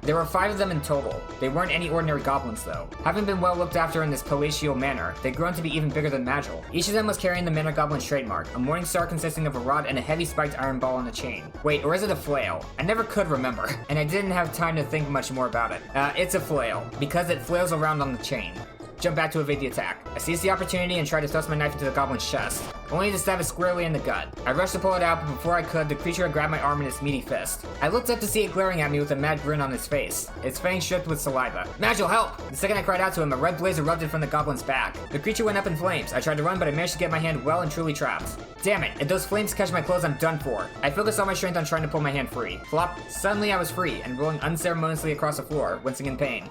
There were 5 of them in total. They weren't any ordinary goblins, though. Having been well looked after in this palatial manor, they'd grown to be even bigger than Magil. Each of them was carrying the manor goblin's trademark, a morning star consisting of a rod and a heavy spiked iron ball on a chain. Wait, or is it a flail? I never could remember, and I didn't have time to think much more about it. It's a flail, because it flails around on the chain. Jump back to evade the attack. I seized the opportunity and tried to thrust my knife into the goblin's chest, only to stab it squarely in the gut. I rushed to pull it out, but before I could, the creature had grabbed my arm in its meaty fist. I looked up to see it glaring at me with a mad grin on its face, its fangs dripped with saliva. Magil, help! The second I cried out to him, a red blaze erupted from the goblin's back. The creature went up in flames. I tried to run, but I managed to get my hand well and truly trapped. Damn it, if those flames catch my clothes, I'm done for. I focused all my strength on trying to pull my hand free. Flop. Suddenly I was free, and rolling unceremoniously across the floor, wincing in pain.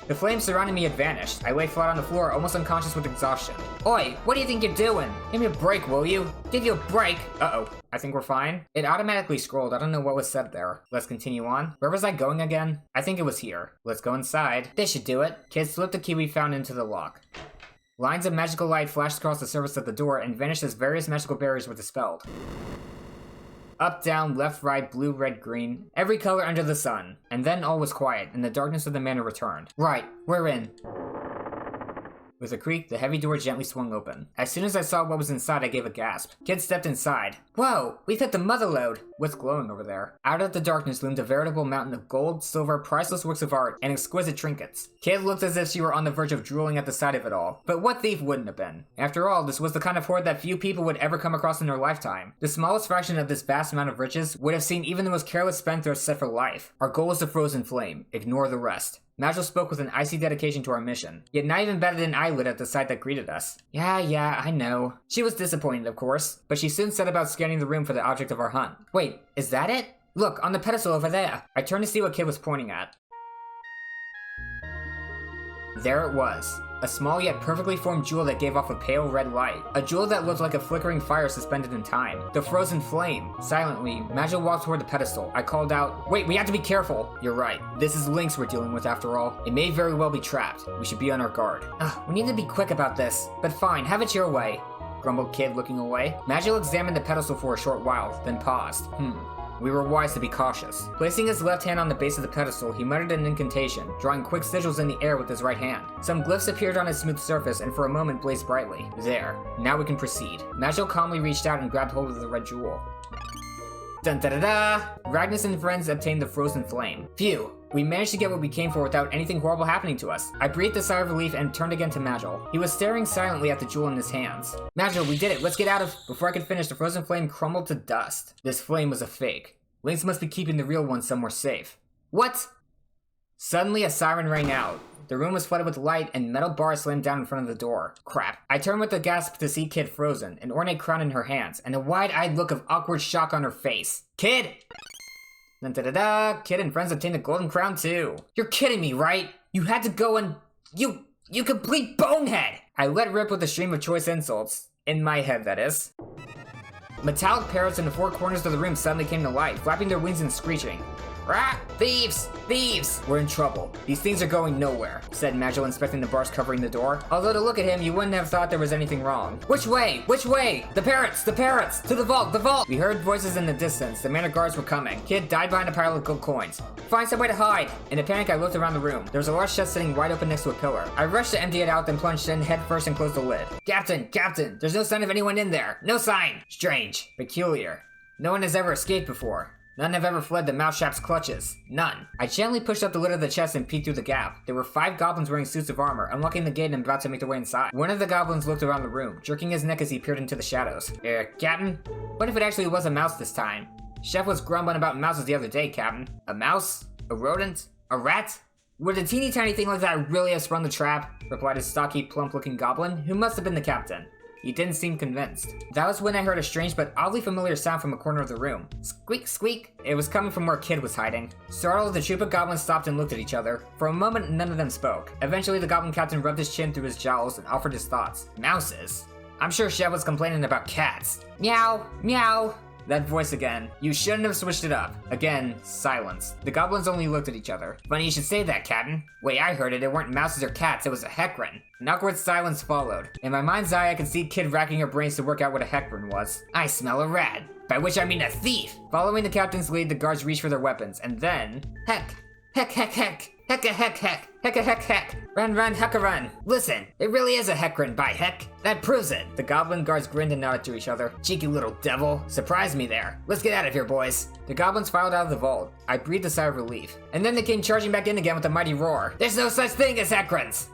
The flames surrounding me had vanished. I lay flat on the floor, almost unconscious with exhaustion. Oi, what do you think you're doing? Give me a break, will you? Give you a break! Uh-oh. I think we're fine. It automatically scrolled. I don't know what was said there. Let's continue on. Where was I going again? I think it was here. Let's go inside. This should do it. Kid slipped the key we found into the lock. Lines of magical light flashed across the surface of the door and vanished as various magical barriers were dispelled. Up, down, left, right, blue, red, green. Every color under the sun. And then all was quiet, and the darkness of the manor returned. Right, we're in. With a creak, the heavy door gently swung open. As soon as I saw what was inside, I gave a gasp. Kid stepped inside. Whoa, we've hit the mother lode! What's glowing over there? Out of the darkness loomed a veritable mountain of gold, silver, priceless works of art, and exquisite trinkets. Kid looked as if she were on the verge of drooling at the sight of it all. But what thief wouldn't have been? After all, this was the kind of hoard that few people would ever come across in their lifetime. The smallest fraction of this vast amount of riches would have seen even the most careless spendthrift set for life. Our goal is the frozen flame. Ignore the rest. Magil spoke with an icy dedication to our mission, yet not even batted an eyelid at the sight that greeted us. Yeah, I know. She was disappointed, of course, but she soon set about scanning the room for the object of our hunt. Wait, is that it? Look, on the pedestal over there. I turned to see what Kid was pointing at. There it was. A small yet perfectly formed jewel that gave off a pale red light. A jewel that looked like a flickering fire suspended in time. The frozen flame. Silently, Magil walked toward the pedestal. I called out, "Wait, we have to be careful!" You're right. This is Lynx we're dealing with after all. It may very well be trapped. We should be on our guard. We need to be quick about this. But fine, have it your way, grumbled Kid, looking away. Magil examined the pedestal for a short while, then paused. We were wise to be cautious. Placing his left hand on the base of the pedestal, he muttered an incantation, drawing quick sigils in the air with his right hand. Some glyphs appeared on its smooth surface and for a moment blazed brightly. There. Now we can proceed. Magil calmly reached out and grabbed hold of the red jewel. Dun-da-da-da! Ragnus and friends obtained the frozen flame. Phew! We managed to get what we came for without anything horrible happening to us. I breathed a sigh of relief and turned again to Magil. He was staring silently at the jewel in his hands. Magil, we did it! Let's get out of— Before I could finish, the frozen flame crumbled to dust. This flame was a fake. Lynx must be keeping the real one somewhere safe. What? Suddenly a siren rang out. The room was flooded with light and metal bars slammed down in front of the door. Crap. I turned with a gasp to see Kid frozen, an ornate crown in her hands, and a wide-eyed look of awkward shock on her face. Kid! Dun-da-da-da! Kid and friends obtained a golden crown too. You're kidding me, right? You had to go and— You complete bonehead! I let rip with a stream of choice insults. In my head, that is. Metallic parrots in the four corners of the room suddenly came to life, flapping their wings and screeching. Rah! Thieves! Thieves! We're in trouble. These things are going nowhere, said Magil, inspecting the bars covering the door. Although to look at him, you wouldn't have thought there was anything wrong. Which way? Which way? The parrots! The parrots! To the vault! The vault! We heard voices in the distance. The manor guards were coming. Kid died behind a pile of gold coins. Find some way to hide! In a panic, I looked around the room. There was a large chest sitting wide open next to a pillar. I rushed to empty it out, then plunged in head first and closed the lid. Captain! Captain! There's no sign of anyone in there! No sign! Strange. Peculiar. No one has ever escaped before. None have ever fled the Mousetrap's clutches. None. I gently pushed up the lid of the chest and peeked through the gap. There were 5 goblins wearing suits of armor, unlocking the gate and about to make their way inside. One of the goblins looked around the room, jerking his neck as he peered into the shadows. Captain? What if it actually was a mouse this time? Chef was grumbling about mouses the other day, Captain. A mouse? A rodent? A rat? Would a teeny tiny thing like that really have sprung the trap? Replied a stocky, plump-looking goblin, who must have been the captain. He didn't seem convinced. That was when I heard a strange but oddly familiar sound from a corner of the room. Squeak, squeak. It was coming from where Kid was hiding. Startled, the troop of goblins stopped and looked at each other. For a moment, none of them spoke. Eventually, the goblin captain rubbed his chin through his jowls and offered his thoughts. Mouses? I'm sure Chef was complaining about cats. Meow, meow. That voice again. You shouldn't have switched it up. Again, silence. The goblins only looked at each other. Funny you should say that, Captain. Way I heard it, it weren't mouses or cats, it was a heckran. An awkward silence followed. In my mind's eye, I could see Kid racking her brains to work out what a heckran was. I smell a rat. By which I mean a thief. Following the captain's lead, the guards reached for their weapons, and then... Heck. Heck, heck, heck. Hecka heck heck. Hecka heck heck. Run run hecka run. Listen, it really is a heckran by heck. That proves it. The goblin guards grinned and nodded to each other. Cheeky little devil. Surprised me there. Let's get out of here, boys. The goblins filed out of the vault. I breathed a sigh of relief. And then they came charging back in again with a mighty roar. There's no such thing as heckrans.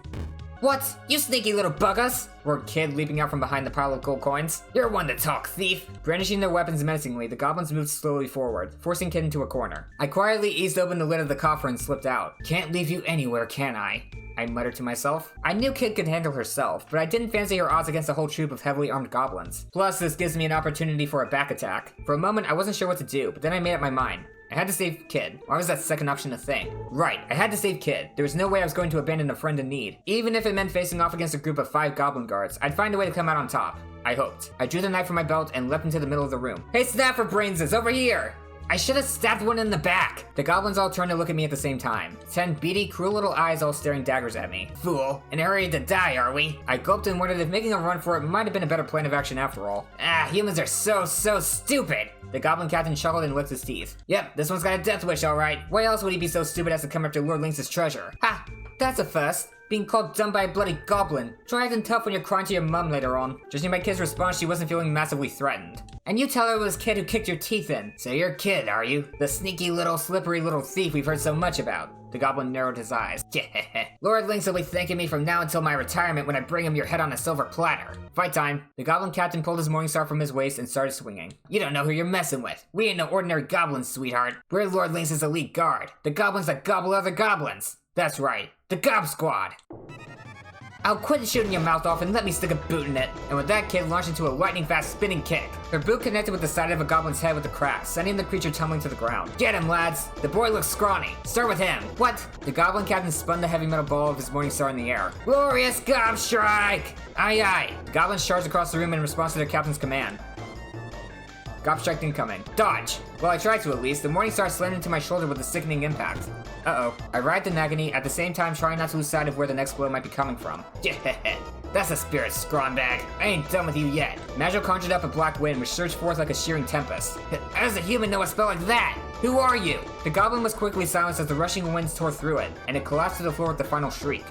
What? You sneaky little buggers! Roared Kid, leaping out from behind the pile of gold coins. You're one to talk, thief! Brandishing their weapons menacingly, the goblins moved slowly forward, forcing Kid into a corner. I quietly eased open the lid of the coffer and slipped out. Can't leave you anywhere, can I? I muttered to myself. I knew Kid could handle herself, but I didn't fancy her odds against a whole troop of heavily armed goblins. Plus, this gives me an opportunity for a back attack. For a moment, I wasn't sure what to do, but then I made up my mind. I had to save Kid. Why was that second option a thing? Right, I had to save Kid. There was no way I was going to abandon a friend in need. Even if it meant facing off against a group of 5 goblin guards, I'd find a way to come out on top. I hoped. I drew the knife from my belt and leapt into the middle of the room. Hey, Snapper Brainses, over here! I should have stabbed one in the back! The goblins all turned to look at me at the same time. 10 beady, cruel little eyes all staring daggers at me. Fool, in a hurry to die, are we? I gulped and wondered if making a run for it might have been a better plan of action after all. Humans are so stupid! The goblin captain chuckled and licked his teeth. Yep, this one's got a death wish, alright. Why else would he be so stupid as to come after Lord Lynx's treasure? Ha! That's a first. Being called dumb by a bloody goblin. Try acting tough when you're crying to your mum later on. Judging by Kid's response, she wasn't feeling massively threatened. And you tell her it was Kid who kicked your teeth in. So you're Kid, are you? The sneaky little, slippery little thief we've heard so much about. The goblin narrowed his eyes. Lord Lynx will be thanking me from now until my retirement when I bring him your head on a silver platter. Fight time. The goblin captain pulled his Morningstar from his waist and started swinging. You don't know who you're messing with. We ain't no ordinary goblins, sweetheart. We're Lord Lynx's elite guard. The goblins that gobble other goblins. That's right. The Gob Squad. I'll quit shooting your mouth off and let me stick a boot in it. And with that, Kid launched into a lightning-fast spinning kick. Her boot connected with the side of a goblin's head with a crack, sending the creature tumbling to the ground. Get him, lads! The boy looks scrawny. Start with him. What? The goblin captain spun the heavy metal ball of his Morningstar in the air. Glorious Gob Strike! Aye aye. The goblin charged across the room in response to their captain's command. Gob Strike incoming. Dodge! Well, I tried to at least. The Morningstar slammed into my shoulder with a sickening impact. Uh-oh. I writhed in agony, at the same time trying not to lose sight of where the next blow might be coming from. That's a spirit, scrombag. I ain't done with you yet. Magil conjured up a black wind which surged forth like a shearing tempest. How does a human know a spell like that? Who are you? The goblin was quickly silenced as the rushing winds tore through it, and it collapsed to the floor with the final shriek.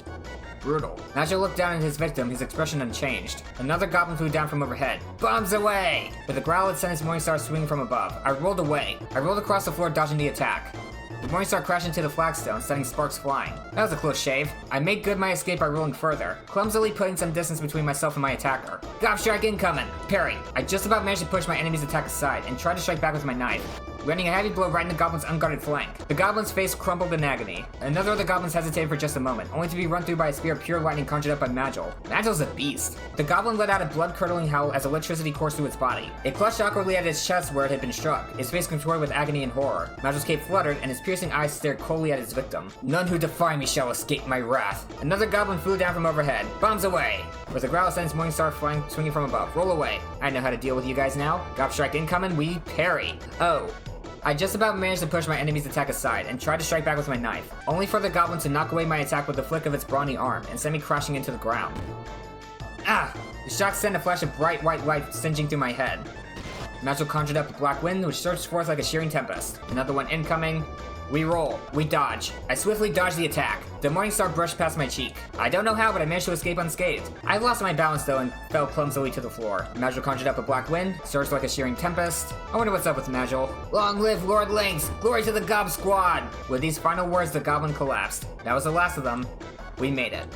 Brutal. Magil looked down at his victim, his expression unchanged. Another goblin flew down from overhead. Bombs away! With a growl, it sent his Morningstar swinging from above. I rolled away. I rolled across the floor, dodging the attack. The Morningstar crashed into the flagstone, sending sparks flying. That was a close shave. I made good my escape by rolling further, clumsily putting some distance between myself and my attacker. Gob Strike incoming! Parry. I just about managed to push my enemy's attack aside and tried to strike back with my knife, landing a heavy blow right in the goblin's unguarded flank. The goblin's face crumpled in agony. Another of the goblins hesitated for just a moment, only to be run through by a spear of pure lightning conjured up by Magil. Magil's a beast. The goblin let out a blood-curdling howl as electricity coursed through its body. It clutched awkwardly at its chest where it had been struck, its face contorted with agony and horror. Magil's cape fluttered, and his piercing eyes stared coldly at its victim. None who defy me shall escape my wrath. Another goblin flew down from overhead. Bombs away! With a growl, it sent its Morningstar flying, swinging from above. Roll away. I know how to deal with you guys now. Gob Strike incoming, we parry. Oh. I just about managed to push my enemy's attack aside and tried to strike back with my knife, only for the goblin to knock away my attack with a flick of its brawny arm and send me crashing into the ground. Ah! The shock sent a flash of bright white light singeing through my head. Magil conjured up a black wind which surged forth like a shearing tempest. Another one incoming. We roll. We dodge. I swiftly dodged the attack. The Morningstar brushed past my cheek. I don't know how, but I managed to escape unscathed. I lost my balance though and fell clumsily to the floor. Magil conjured up a black wind, surged like a shearing tempest. I wonder what's up with Magil. Long live Lord Lynx! Glory to the Gob Squad! With these final words, the goblin collapsed. That was the last of them. We made it.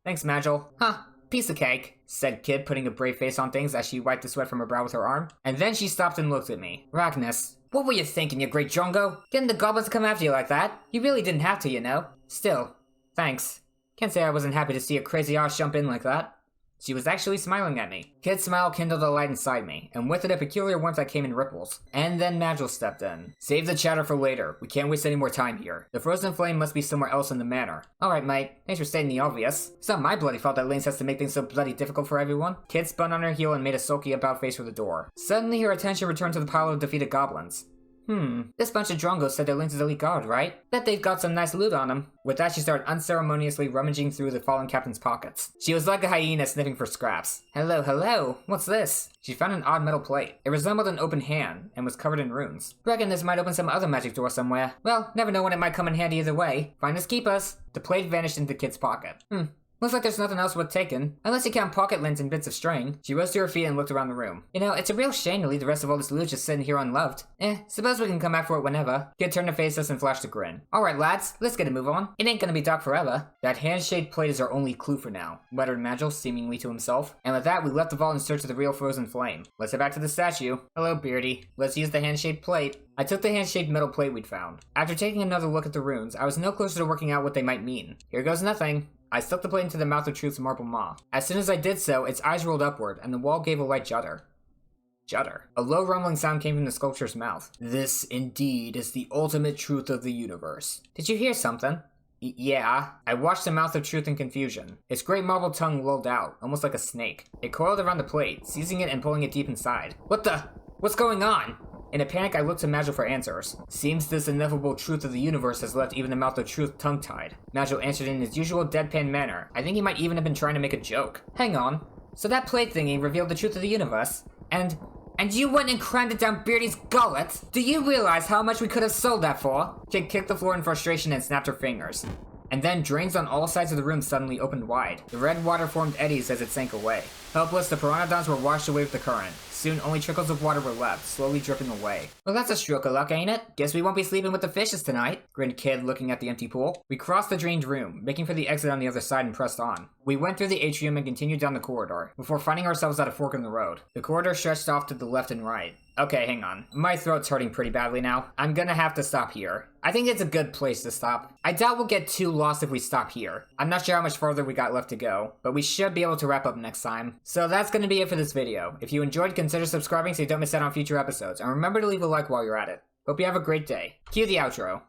Thanks, Magil. Huh. Piece of cake, said Kid, putting a brave face on things as she wiped the sweat from her brow with her arm. And then she stopped and looked at me. Ragnas, what were you thinking, you great Drongo? Getting the goblins to come after you like that? You really didn't have to, you know. Still, thanks. Can't say I wasn't happy to see a crazy ass jump in like that. She was actually smiling at me. Kid's smile kindled a light inside me, and with it a peculiar warmth that came in ripples. And then Magil stepped in. Save the chatter for later. We can't waste any more time here. The frozen flame must be somewhere else in the manor. Alright, mate. Thanks for stating the obvious. It's not my bloody fault that Lynx has to make things so bloody difficult for everyone. Kid spun on her heel and made a sulky about face for the door. Suddenly her attention returned to the pile of defeated goblins. This bunch of Drongos said they're Lynx's elite guard, right? Bet they've got some nice loot on them. With that, she started unceremoniously rummaging through the fallen captain's pockets. She was like a hyena sniffing for scraps. Hello, hello, what's this? She found an odd metal plate. It resembled an open hand, and was covered in runes. Reckon this might open some other magic door somewhere. Well, never know when it might come in handy either way. Finders keepers. The plate vanished into Kid's pocket. Looks like there's nothing else worth taking, unless you count pocket lint and bits of string. She rose to her feet and looked around the room. You know, it's a real shame to leave the rest of all this loot just sitting here unloved. Suppose we can come back for it whenever. Kid turned to face us and flashed a grin. Alright lads, let's get a move on. It ain't gonna be dark forever. That hand-shaped plate is our only clue for now, muttered Magil seemingly to himself. And with that, we left the vault in search of the real frozen flame. Let's head back to the statue. Hello, Beardy. Let's use the hand-shaped plate. I took the hand-shaped metal plate we'd found. After taking another look at the runes, I was no closer to working out what they might mean. Here goes nothing. I stuck the plate into the mouth of Truth's marble maw. As soon as I did so, its eyes rolled upward, and the wall gave a light judder. Judder. A low rumbling sound came from the sculpture's mouth. This, indeed, is the ultimate truth of the universe. Did you hear something? Yeah. I watched the mouth of Truth in confusion. Its great marble tongue lolled out, almost like a snake. It coiled around the plate, seizing it and pulling it deep inside. What's going on? In a panic, I looked to Magil for answers. Seems this ineffable truth of the universe has left even the mouth of Truth tongue-tied. Magil answered in his usual deadpan manner. I think he might even have been trying to make a joke. Hang on. So that plate thingy revealed the truth of the universe? And you went and crammed it down Beardy's gullet? Do you realize how much we could have sold that for? Kid kicked the floor in frustration and snapped her fingers. And then drains on all sides of the room suddenly opened wide. The red water formed eddies as it sank away. Helpless, the pteranodons were washed away with the current. Soon, only trickles of water were left, slowly dripping away. Well, that's a stroke of luck, ain't it? Guess we won't be sleeping with the fishes tonight, grinned Kid, looking at the empty pool. We crossed the drained room, making for the exit on the other side and pressed on. We went through the atrium and continued down the corridor, before finding ourselves at a fork in the road. The corridor stretched off to the left and right. Okay, hang on. My throat's hurting pretty badly now. I'm gonna have to stop here. I think it's a good place to stop. I doubt we'll get too lost if we stop here. I'm not sure how much farther we got left to go, but we should be able to wrap up next time. So that's gonna be it for this video. If you enjoyed, consider subscribing so you don't miss out on future episodes, and remember to leave a like while you're at it. Hope you have a great day. Cue the outro.